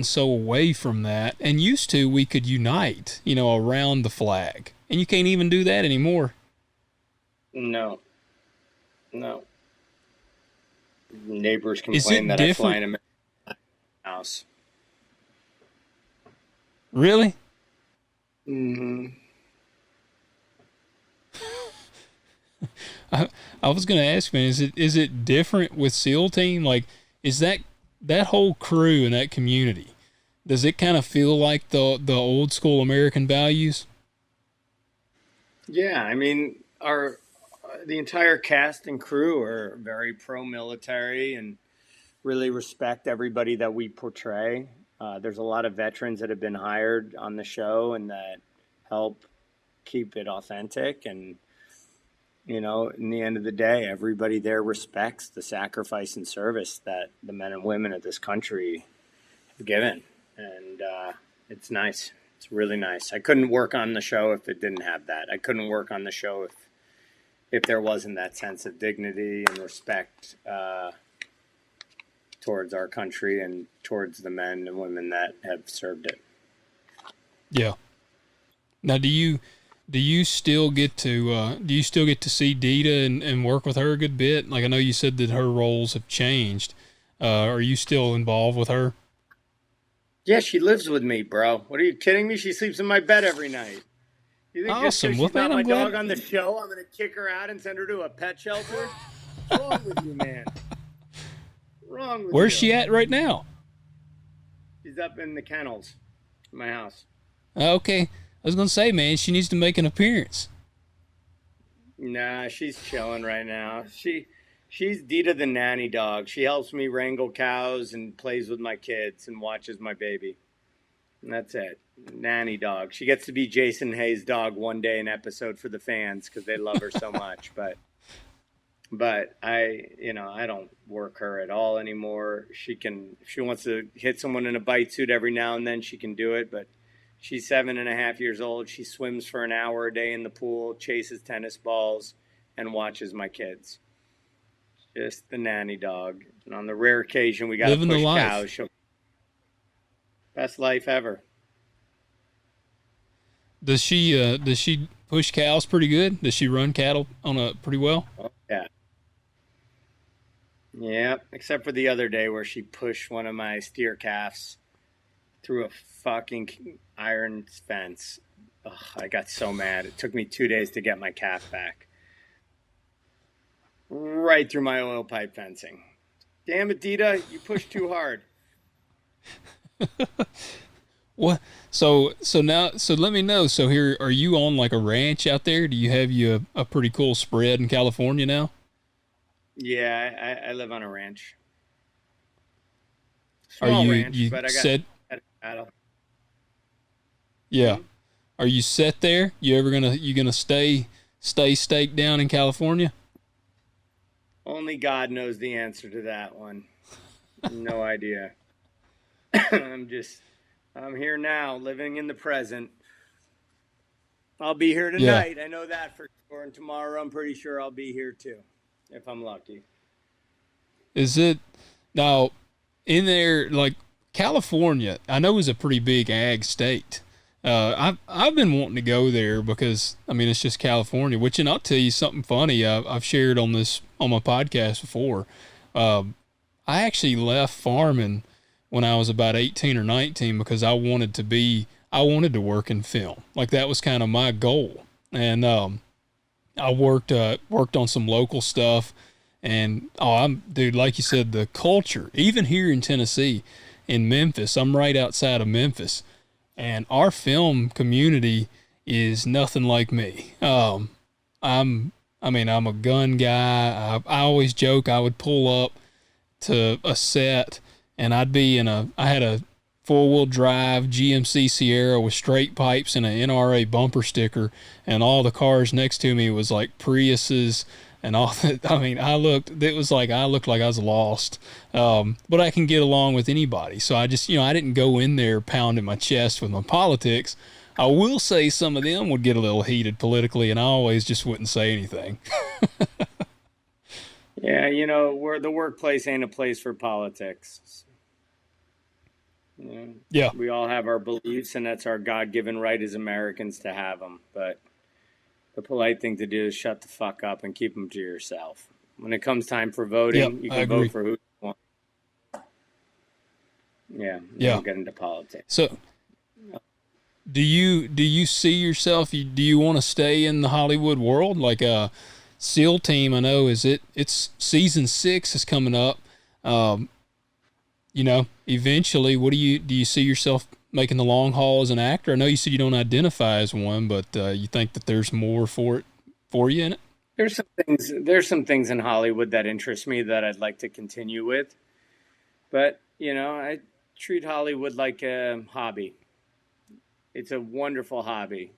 so away from that, and used to we could unite, around the flag, and you can't even do that anymore. No, no. Neighbors Is complain it that I fly different? in a house. Really? Hmm. I, I was gonna ask, man, is it different with SEAL team? Like, is that whole crew and that community? Does it kind of feel like the old school American values? Yeah, I mean, our the entire cast and crew are very pro-military and really respect everybody that we portray. There's a lot of veterans that have been hired on the show and that help keep it authentic. And, in the end of the day, everybody there respects the sacrifice and service that the men and women of this country have given. And it's nice. It's really nice. I couldn't work on the show if it didn't have that. I couldn't work on the show if there wasn't that sense of dignity and respect towards our country and towards the men and women that have served it. Yeah. Now, Do you still get to see Dita and work with her a good bit? Like I know you said that her roles have changed. Are you still involved with her? Yeah, she lives with me, bro. What are you kidding me? She sleeps in my bed every night. You think just because Awesome. Well, she's man, not I'm my glad. dog on the show, I'm gonna kick her out and send her to a pet shelter? What's wrong with you, man? What's wrong with Where's you? she at right now? She's up in the kennels in my house. Okay, I was gonna say, man, she needs to make an appearance. Nah, she's chilling right now. She's Dita the nanny dog. She helps me wrangle cows and plays with my kids and watches my baby. And that's it. Nanny dog. She gets to be Jason Hayes' dog one day an episode for the fans because they love her so much. But I don't work her at all anymore. If she wants to hit someone in a bite suit every now and then, she can do it. But she's 7.5 years old. She swims for an hour a day in the pool, chases tennis balls, and watches my kids. Just the nanny dog. And on the rare occasion we got to Living the push life. cows, best life ever. Does she push cows pretty good? Does she run cattle on a pretty well? Oh, yeah. Yeah, except for the other day where she pushed one of my steer calves through a fucking iron fence. Ugh, I got so mad. It took me 2 days to get my calf back. Right through my oil pipe fencing. Damn it, Dita, you pushed too hard. What? So let me know. So here, are you on like a ranch out there? Do you have a pretty cool spread in California now? Yeah, I live on a ranch. Are Small you ranch, you but I got set? cattle. Yeah. Hmm? Are you set there? You gonna stay staked down in California? Only God knows the answer to that one. No idea. I'm just, I'm here now, living in the present. I'll be here Yeah. tonight. I know that for sure. And tomorrow, I'm pretty sure I'll be here too, if I'm lucky. Is it now in there like California? I know is a pretty big ag state. I've been wanting to go there because I mean it's just California. Which and I'll tell you something funny. I've shared on my podcast before. Um, I actually left farming when I was about 18 or 19 because I wanted to work in film. Like that was kind of my goal. And I worked on some local stuff, and I'm dude, like you said, the culture, even here in Tennessee, in Memphis, I'm right outside of Memphis, and our film community is nothing like me. I'm I mean I'm a gun guy. I always joke I would pull up to a set and I had a four-wheel drive GMC Sierra with straight pipes and an NRA bumper sticker, and all the cars next to me was like Priuses and all that. I mean, I looked like I was lost. But I can get along with anybody. So I just, I didn't go in there pounding my chest with my politics. I will say some of them would get a little heated politically, and I always just wouldn't say anything. Yeah, where the workplace ain't a place for politics. You know, Yeah, we all have our beliefs, and that's our God-given right as Americans to have them. But the polite thing to do is shut the fuck up and keep them to yourself. When it comes time for yeah, voting, you I can vote agree. for who you want. Yeah, you Yeah. don't get into politics. So do you see yourself? Do you want to stay in the Hollywood world? Like SEAL Team, I know it's season 6 is coming up. Um, eventually, do you see yourself making the long haul as an actor? I know you said you don't identify as one, but you think that there's more for you in it. There's some things in Hollywood that interest me that I'd like to continue with. But, I treat Hollywood like a hobby. It's a wonderful hobby.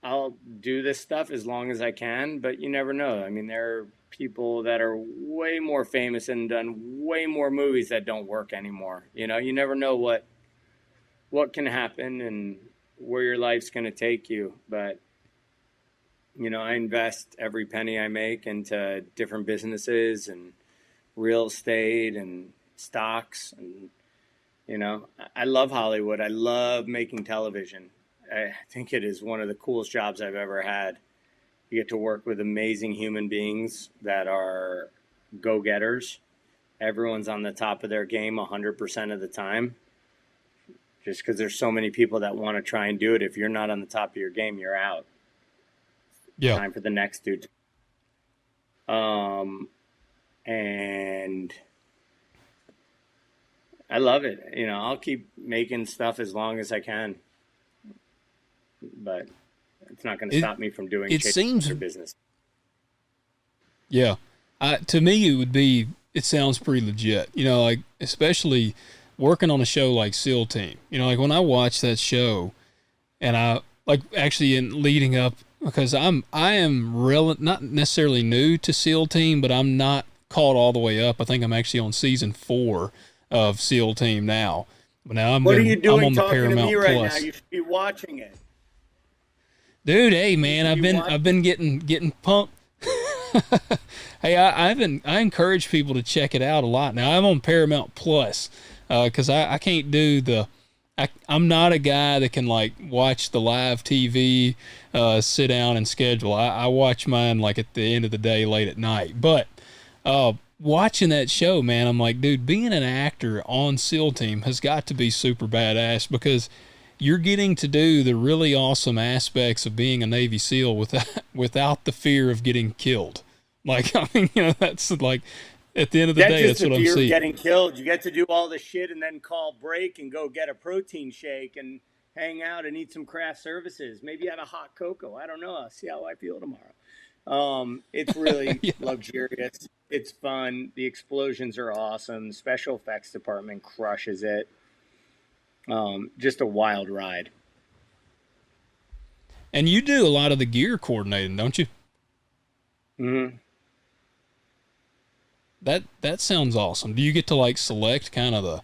I'll do this stuff as long as I can, but you never know. I mean, there are people that are way more famous and done way more movies that don't work anymore. You never know what can happen and where your life's going to take you. But, I invest every penny I make into different businesses and real estate and stocks. And, I love Hollywood. I love making television. I think it is one of the coolest jobs I've ever had. You get to work with amazing human beings that are go-getters. Everyone's on the top of their game 100% of the time. Just because there's so many people that want to try and do it. If you're not on the top of your game, you're out. Yeah. Time for the next dude. And I love it. You know, I'll keep making stuff as long as I can, but it's not going to stop me from doing it seems business. Yeah. To me, it sounds pretty legit, you know, like, especially working on a show like SEAL Team, you know, like when I watch that show and I like actually in leading up, because I am not necessarily new to SEAL Team, but I'm not caught all the way up. I think I'm actually on season 4 of SEAL Team now. But now what are you doing I'm on the talking Paramount to me right Plus. now? You should be watching it. Dude, hey man, I've been getting pumped. Hey, I encourage people to check it out a lot. Now I'm on Paramount Plus because I can't do I'm not a guy that can like watch the live TV, sit down and schedule. I watch mine like at the end of the day, late at night. But watching that show, man, I'm like, dude, being an actor on SEAL Team has got to be super badass because you're getting to do the really awesome aspects of being a Navy SEAL without the fear of getting killed. Like, I mean, you know, that's like, at the end of the day, that's what I'm seeing. Getting killed. You get to do all the shit and then call break and go get a protein shake and hang out and eat some craft services. Maybe have a hot cocoa. I don't know. I'll see how I feel tomorrow. It's really luxurious. It's fun. The explosions are awesome. The special effects department crushes it. Just a wild ride. And you do a lot of the gear coordinating, don't you? Mm-hmm. That sounds awesome. Do you get to like select kind of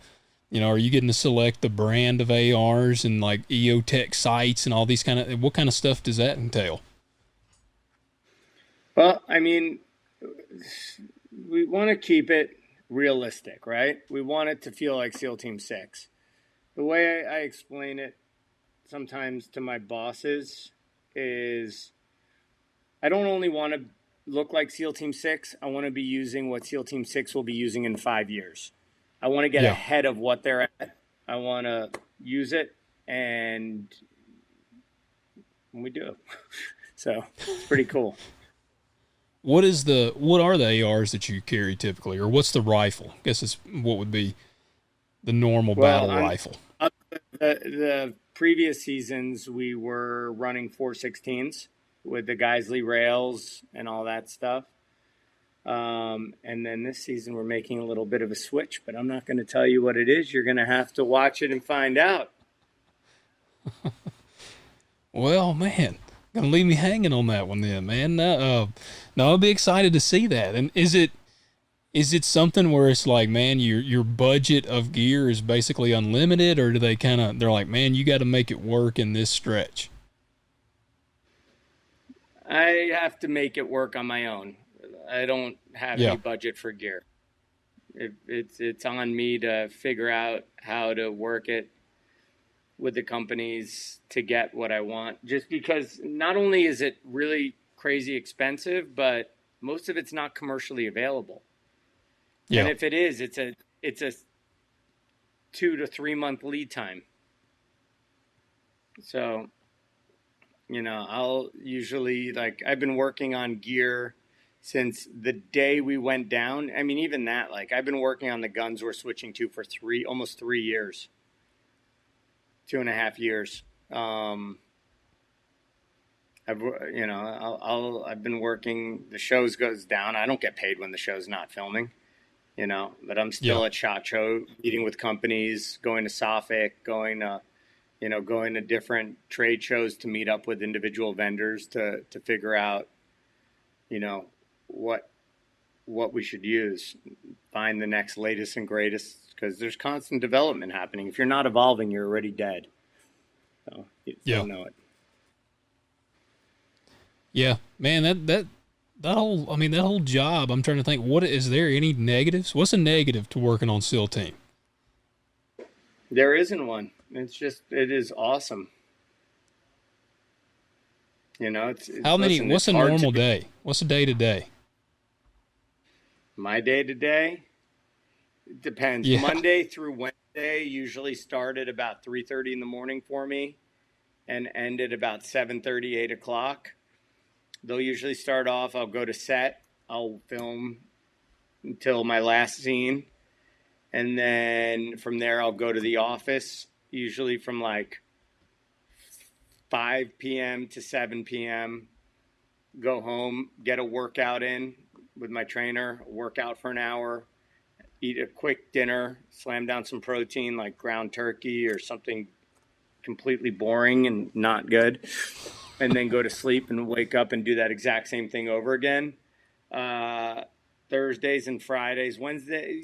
are you getting to select the brand of ARs and like EOTech sights and all these what kind of stuff does that entail? Well, I mean, we want to keep it realistic, right? We want it to feel like SEAL Team 6. The way I explain it sometimes to my bosses is I don't only want to look like SEAL Team 6. I want to be using what SEAL Team 6 will be using in 5 years. I want to get ahead of what they're at. I want to use it, and we do. So it's pretty cool. What are the ARs that you carry typically, or what's the rifle? I guess it's what would be the normal battle rifle. The previous seasons, we were running 416s with the Geisley rails and all that stuff. And then this season, we're making a little bit of a switch, but I'm not going to tell you what it is. You're going to have to watch it and find out. Well, man, gonna leave me hanging on that one then, man. No, I'll be excited to see that. And is it something where it's like, man, your budget of gear is basically unlimited, or do they're like, man, you got to make it work in this stretch? I have to make it work on my own. I don't have any budget for gear. It's on me to figure out how to work it with the companies to get what I want. Just because not only is it really crazy expensive, but most of it's not commercially available. Yeah. And if it is, it's a 2 to 3 month lead time. So, I'll usually I've been working on gear since the day we went down. I mean, even that, I've been working on the guns we're switching to for almost 3 years, 2.5 years. I've been working, the shows goes down. I don't get paid when the show's not filming, but I'm still at SHOT Show, meeting with companies, going to SOFIC, going to different trade shows to meet up with individual vendors to figure out, what we should use, find the next latest and greatest, because there's constant development happening. If you're not evolving, you're already dead. So you don't know it. Yeah, man, that whole job, I'm trying to think, is there any negatives? What's a negative to working on SEAL Team? There isn't one. It is awesome. You know, How many? listen, What's it's a hard to normal be day? What's a day to day? my day to day. It depends. Yeah. Monday through Wednesday usually start at about 3:30 in the morning for me and end at about 7:30, 8 o'clock. They'll usually start off, I'll go to set, I'll film until my last scene. And then from there, I'll go to the office, usually from like 5 p.m. to 7 p.m. Go home, get a workout in with my trainer, work out for an hour, eat a quick dinner, slam down some protein like ground turkey or something completely boring and not good, and then go to sleep and wake up and do that exact same thing over again. Uh, Thursdays and Fridays,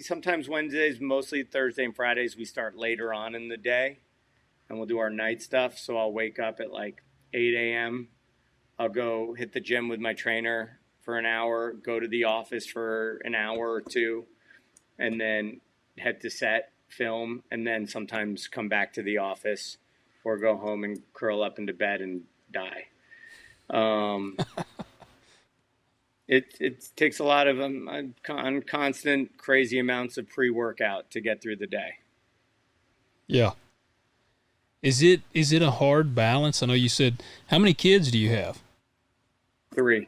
sometimes Wednesdays, mostly Thursday and Fridays, we start later on in the day and we'll do our night stuff. So I'll wake up at like 8 a.m. I'll go hit the gym with my trainer for an hour, go to the office for an hour or two, and then head to set, film, and then sometimes come back to the office or go home and curl up into bed and die. Um, it takes a lot of constant crazy amounts of pre-workout to get through the day. Yeah. Is it a hard balance? I know you said, how many kids do you have? 3.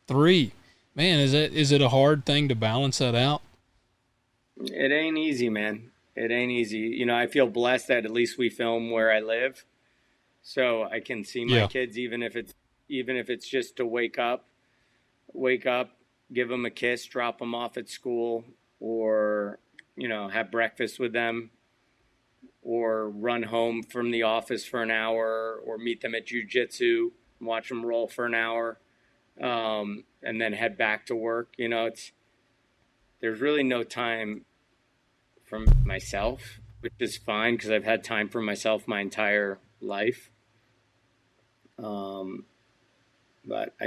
Three. Man, is it a hard thing to balance that out? It ain't easy, man. It ain't easy. You know, I feel blessed that at least we film where I live, so I can see my Yeah. kids even if it's just to wake up, give them a kiss, drop them off at school, or have breakfast with them, or run home from the office for an hour, or meet them at jujitsu, watch them roll for an hour, and then head back to work. There's really no time for myself, which is fine because I've had time for myself my entire life. Um, but I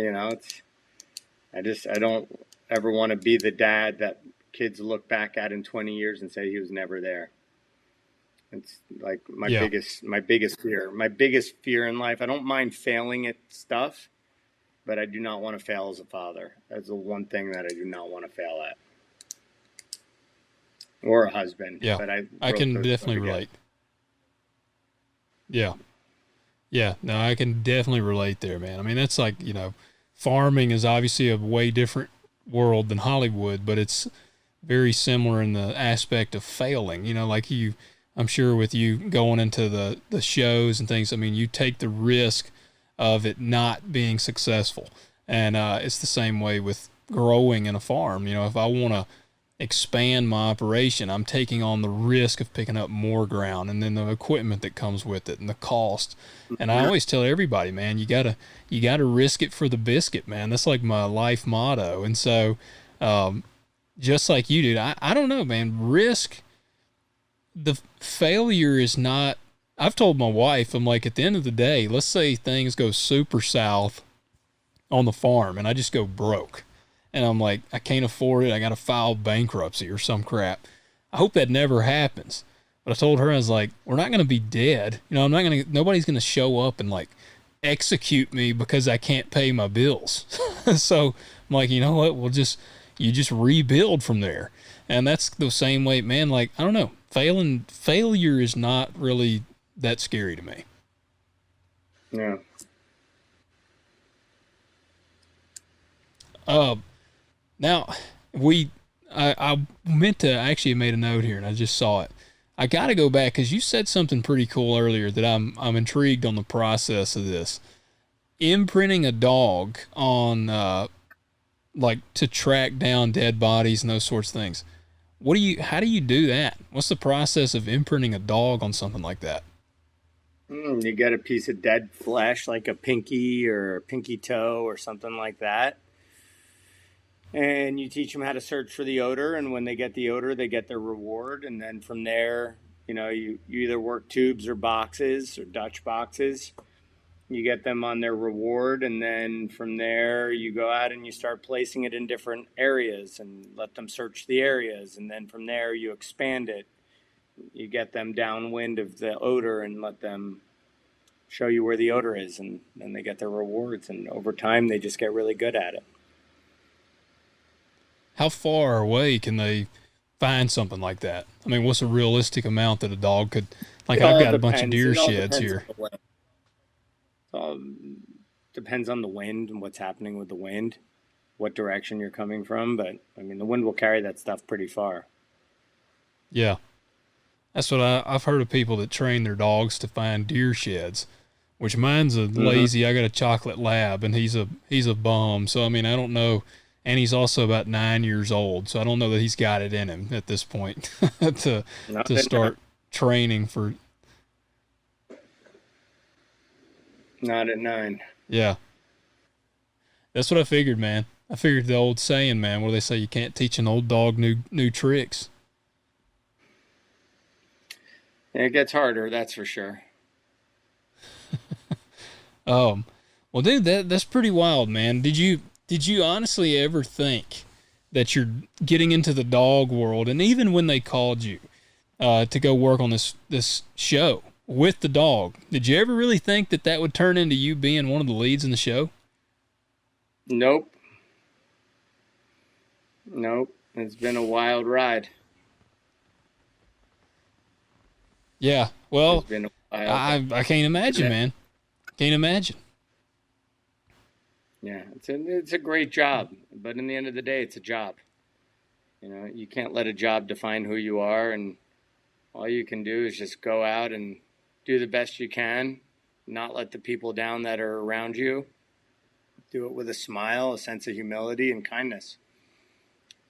don't ever want to be the dad that kids look back at in 20 years and say he was never there. It's like my Yeah. biggest my biggest fear. My biggest fear in life. I don't mind failing at stuff, but I do not want to fail as a father. That's the one thing that I do not want to fail at. Or a husband, Yeah. but I I wrote can those definitely together. relate. Yeah. Yeah. No, I can definitely relate there, man. I mean, that's like, farming is obviously a way different world than Hollywood, but it's very similar in the aspect of failing. Like I'm sure with you going into the shows and things, I mean, you take the risk of it not being successful. And it's the same way with growing in a farm. If I want to expand my operation, I'm taking on the risk of picking up more ground and then the equipment that comes with it and the cost. And I always tell everybody, man, you gotta risk it for the biscuit, man. That's like my life motto. And so, just like you did, I don't know, man, risk the failure is not, I've told my wife, I'm like, at the end of the day, let's say things go super south on the farm and I just go broke. And I'm like, I can't afford it. I got to file bankruptcy or some crap. I hope that never happens. But I told her, I was like, we're not going to be dead. Nobody's going to show up and like execute me because I can't pay my bills. So I'm like, you know what? You just rebuild from there. And that's the same way, man. Like, I don't know. Failure is not really that scary to me. Yeah. Uh, Now, I meant to actually made a note here, and I just saw it. I got to go back because you said something pretty cool earlier that I'm intrigued on the process of this. Imprinting a dog on like to track down dead bodies and those sorts of things. How do you do that? What's the process of imprinting a dog on something like that? You get a piece of dead flesh, like a pinky or a pinky toe or something like that. And you teach them how to search for the odor. And when they get the odor, they get their reward. And then from there, you either work tubes or boxes or Dutch boxes. You get them on their reward. And then from there, you go out and you start placing it in different areas and let them search the areas. And then from there, you expand it. You get them downwind of the odor and let them show you where the odor is, and then they get their rewards. And over time, they just get really good at it. How far away can they find something like that? I mean, what's a realistic amount that a dog could, like, It I've all got a bunch of depends. deer It all sheds depends on here. the wind. It all depends on the wind and what's happening with the wind, what direction you're coming from. But I mean, the wind will carry that stuff pretty far. Yeah. That's what I've heard of people that train their dogs to find deer sheds, which mine's a lazy. I got a chocolate lab, and he's a bum. So I mean, I don't know, and he's also about 9 years old. So I don't know that he's got it in him at this point to Not to at start training for. not at 9. Yeah, that's what I figured, man. I figured the old saying, man, where they say you can't teach an old dog new tricks. It gets harder, that's for sure. Well, dude, that's pretty wild, man. Did you honestly ever think that you're getting into the dog world, and even when they called you to go work on this show with the dog, did you ever really think that that would turn into you being one of the leads in the show? Nope. It's been a wild ride. Yeah. Well, It's been a wild I can't imagine, man. Can't imagine. Yeah, it's a great job, but in the end of the day, it's a job. You can't let a job define who you are, and all you can do is just go out and do the best you can, not let the people down that are around you. Do it with a smile, a sense of humility, and kindness.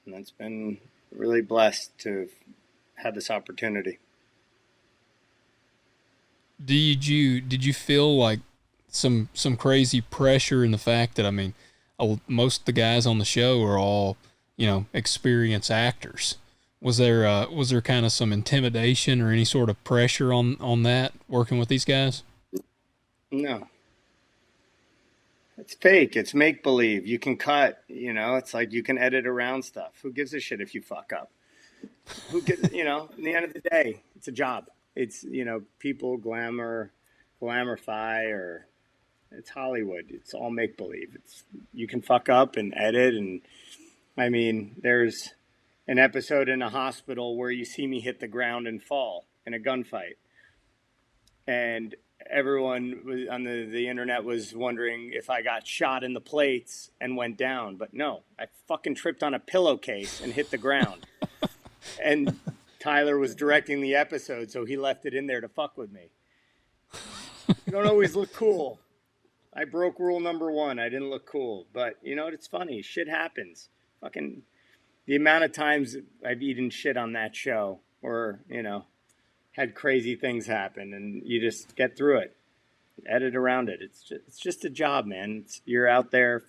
And that's been really blessed to have had this opportunity. Did you feel like some crazy pressure in the fact that, I mean, most of the guys on the show are all, experienced actors? Was there kind of some intimidation or any sort of pressure on that working with these guys? No, it's fake. It's make believe. You can cut. It's like you can edit around stuff. Who gives a shit if you fuck up? Who gives? In the end of the day, it's a job. It's people glamorify, or it's Hollywood. It's all make believe. You can fuck up and edit, and I mean, there's an episode in a hospital where you see me hit the ground and fall in a gunfight, and everyone on the internet was wondering if I got shot in the plates and went down, but no, I fucking tripped on a pillowcase and hit the ground, and Tyler was directing the episode, so he left it in there to fuck with me. You don't always look cool. I broke rule number 1. I didn't look cool. But, it's funny. Shit happens. Fucking the amount of times I've eaten shit on that show, or, had crazy things happen, and you just get through it. Edit around it. It's just a job, man. You're out there,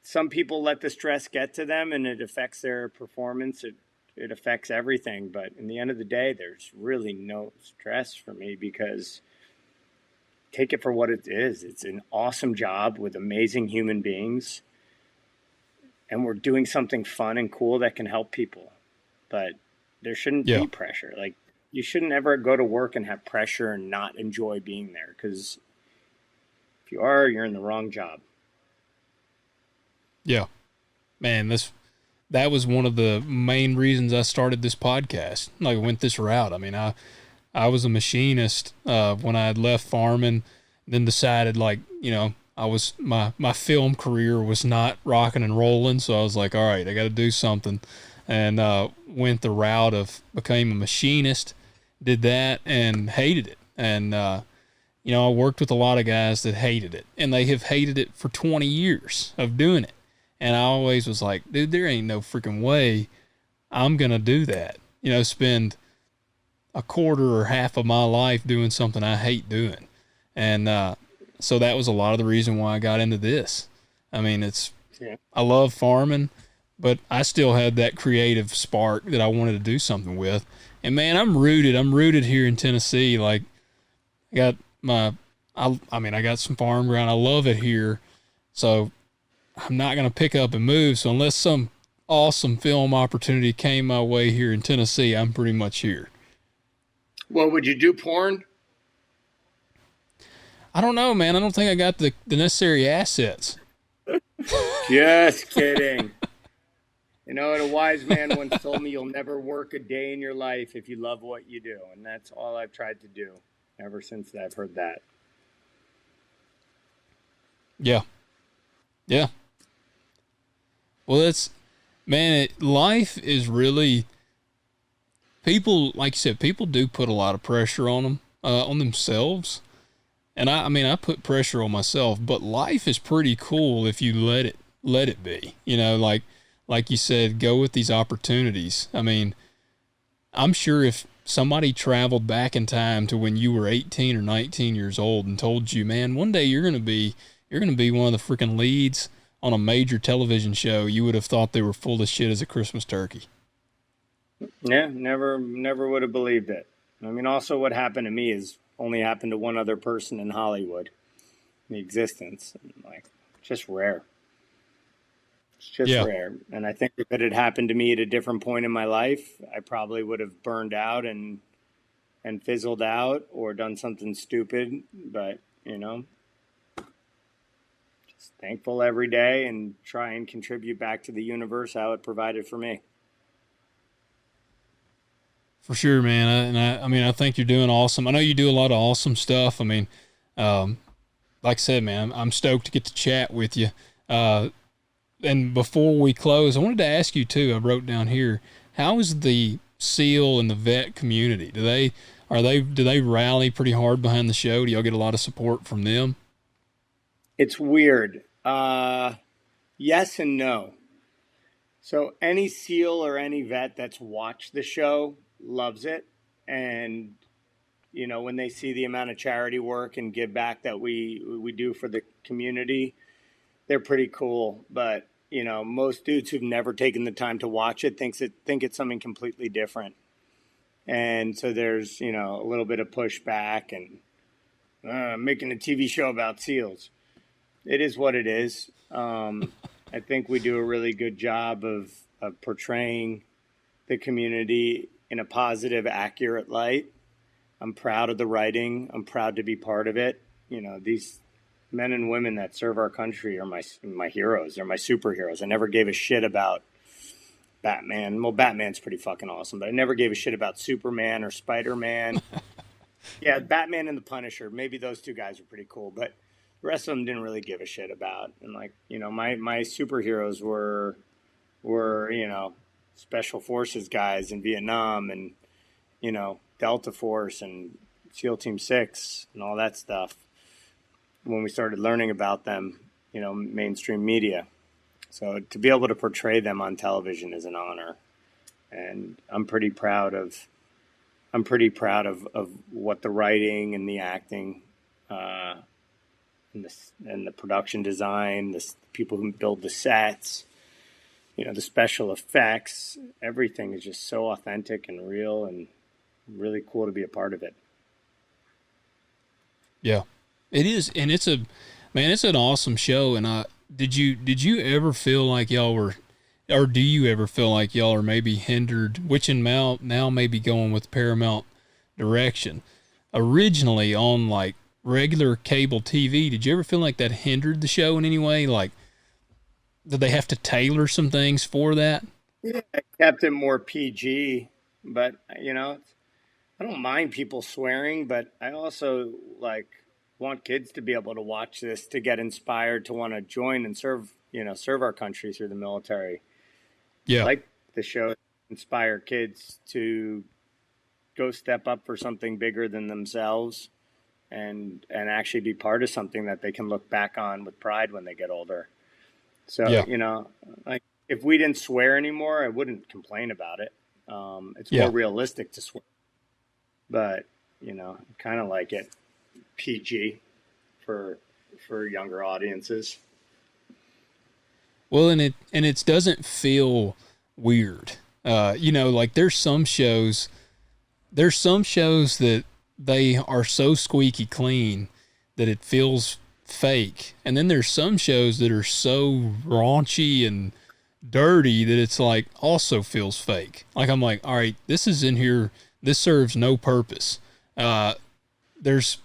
Some people let the stress get to them, and it affects their performance. It affects everything, but in the end of the day, there's really no stress for me, because take it for what it is. It's an awesome job with amazing human beings, and we're doing something fun and cool that can help people. But there shouldn't be pressure. Like, you shouldn't ever go to work and have pressure and not enjoy being there, because if you are, you're in the wrong job. Yeah, man, that was one of the main reasons I started this podcast. Like, I went this route. I mean, I was a machinist when I had left farming, then decided, like, I was my film career was not rocking and rolling, so I was like, all right, I got to do something, and went the route of became a machinist, did that, and hated it. And I worked with a lot of guys that hated it, and they have hated it for 20 years of doing it. And I always was like, dude, there ain't no freaking way I'm going to do that. Spend a quarter or half of my life doing something I hate doing. And so that was a lot of the reason why I got into this. I mean, I love farming, but I still had that creative spark that I wanted to do something with. And man, I'm rooted here in Tennessee. Like, I got I got some farm ground. I love it here. So I'm not going to pick up and move. So unless some awesome film opportunity came my way here in Tennessee, I'm pretty much here. Well, would you do porn? I don't know, man. I don't think I got the necessary assets. Just kidding. You know, and a wise man once told me you'll never work a day in your life if you love what you do. And that's all I've tried to do ever since I've heard that. Yeah. Yeah. Well, that's, man, life is really, people, like you said, people do put a lot of pressure on them, on themselves. And I mean, I put pressure on myself, but life is pretty cool if you let it be, like you said, go with these opportunities. I mean, I'm sure if somebody traveled back in time to when you were 18 or 19 years old and told you, man, one day you're going to be one of the freaking leads on a major television show, you would have thought they were full of shit as a Christmas turkey. Yeah, never would have believed it. I mean, also what happened to me is only happened to one other person in Hollywood, in the existence. Like, just rare. It's just Yeah, rare. And I think if it had happened to me at a different point in my life, I probably would have burned out and fizzled out or done something stupid. But, just thankful every day and try and contribute back to the universe how it provided for me. for sure, man. I mean, I think you're doing awesome. I know you do a lot of awesome stuff. I mean, um, like I said, man, I'm stoked to get to chat with you. Uh, and before we close, I wanted to ask you too. I wrote down here, how is the SEAL and the vet community? Do they rally pretty hard behind the show? Do y'all get a lot of support from them? It's weird. Yes and no. So any SEAL or any vet that's watched the show loves it. And, when they see the amount of charity work and give back that we do for the community, they're pretty cool. But, most dudes who've never taken the time to watch it think it's something completely different. And so there's, a little bit of pushback and making a TV show about SEALs. It is what it is. I think we do a really good job of portraying the community in a positive, accurate light. I'm proud of the writing. I'm proud to be part of it. These men and women that serve our country are my heroes. They're my superheroes. I never gave a shit about Batman. Well, Batman's pretty fucking awesome, but I never gave a shit about Superman or Spider-Man. Yeah, Batman and the Punisher. Maybe those two guys are pretty cool, but the rest of them didn't really give a shit about. And my superheroes were special forces guys in Vietnam and Delta Force and SEAL Team 6 and all that stuff. When we started learning about them, mainstream media. So to be able to portray them on television is an honor, and I'm pretty proud of what the writing and the acting, and the production design, the people who build the sets, the special effects, everything is just so authentic and real and really cool to be a part of it. Yeah, it is, and it's an awesome show. And did you ever feel like y'all were, or do you ever feel like y'all are maybe hindered, which in now maybe going with Paramount direction, originally on like regular cable TV? Did you ever feel like that hindered the show in any way? Like, did they have to tailor some things for that? Yeah, I kept it more PG, but I don't mind people swearing, but I also want kids to be able to watch this to get inspired to want to join and serve our country through the military. I Yeah, like the show inspire kids to go step up for something bigger than themselves and actually be part of something that they can look back on with pride when they get older. So, yeah, if we didn't swear anymore, I wouldn't complain about it. It's more yeah. realistic to swear, but kind of like it PG for younger audiences. Well, and it doesn't feel weird. Like there's some shows that they are so squeaky clean that it feels fake. And then there's some shows that are so raunchy and dirty that it's like also feels fake. Like I'm like, all right, this is in here. This serves no purpose. There's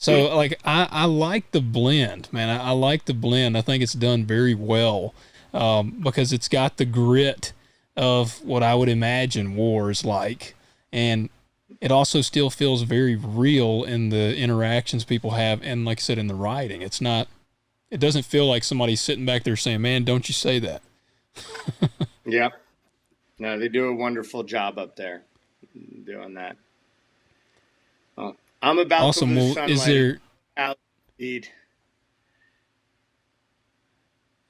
So like I like the blend, man. I like the blend. I think it's done very well because it's got the grit of what I would imagine war is like, and it also still feels very real in the interactions people have, and like I said, in the writing. It's not. It doesn't feel like somebody's sitting back there saying, "Man, don't you say that." Yep. No, they do a wonderful job up there doing that. Oh, I'm about Awesome. to lose Well, is sunlight there? out indeed.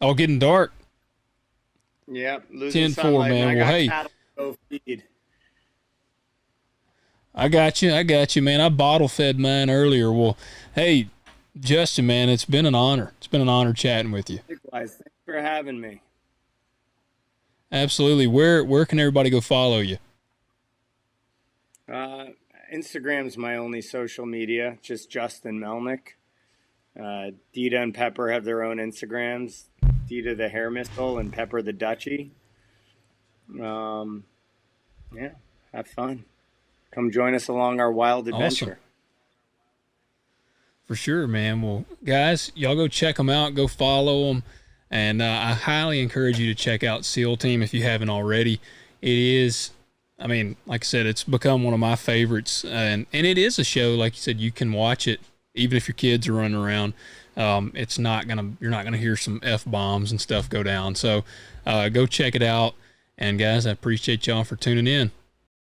Oh, getting dark. Yep, losing 10-4, sunlight, and man. I Well, got hey, cattle to go feed. I got you. I got you, man. I bottle fed mine earlier. Well, hey, Justin, man, it's been an honor. It's been an honor chatting with you. Likewise, thanks for having me. Absolutely. Where can everybody go follow you? Uh, Instagram's my only social media, just Justin Melnick. Dita and Pepper have their own Instagrams. Dita the Hair Missile and Pepper the Dutchie. Um, yeah, have fun. Come join us along our wild adventure. Awesome. For sure, man. Well, guys, y'all go check them out. Go follow them. And I highly encourage you to check out SEAL Team if you haven't already. It is, I mean, like I said, it's become one of my favorites. And it is a show, like you said, you can watch it even if your kids are running around. It's not going to, you're not going to hear some F-bombs and stuff go down. So go check it out. And guys, I appreciate y'all for tuning in.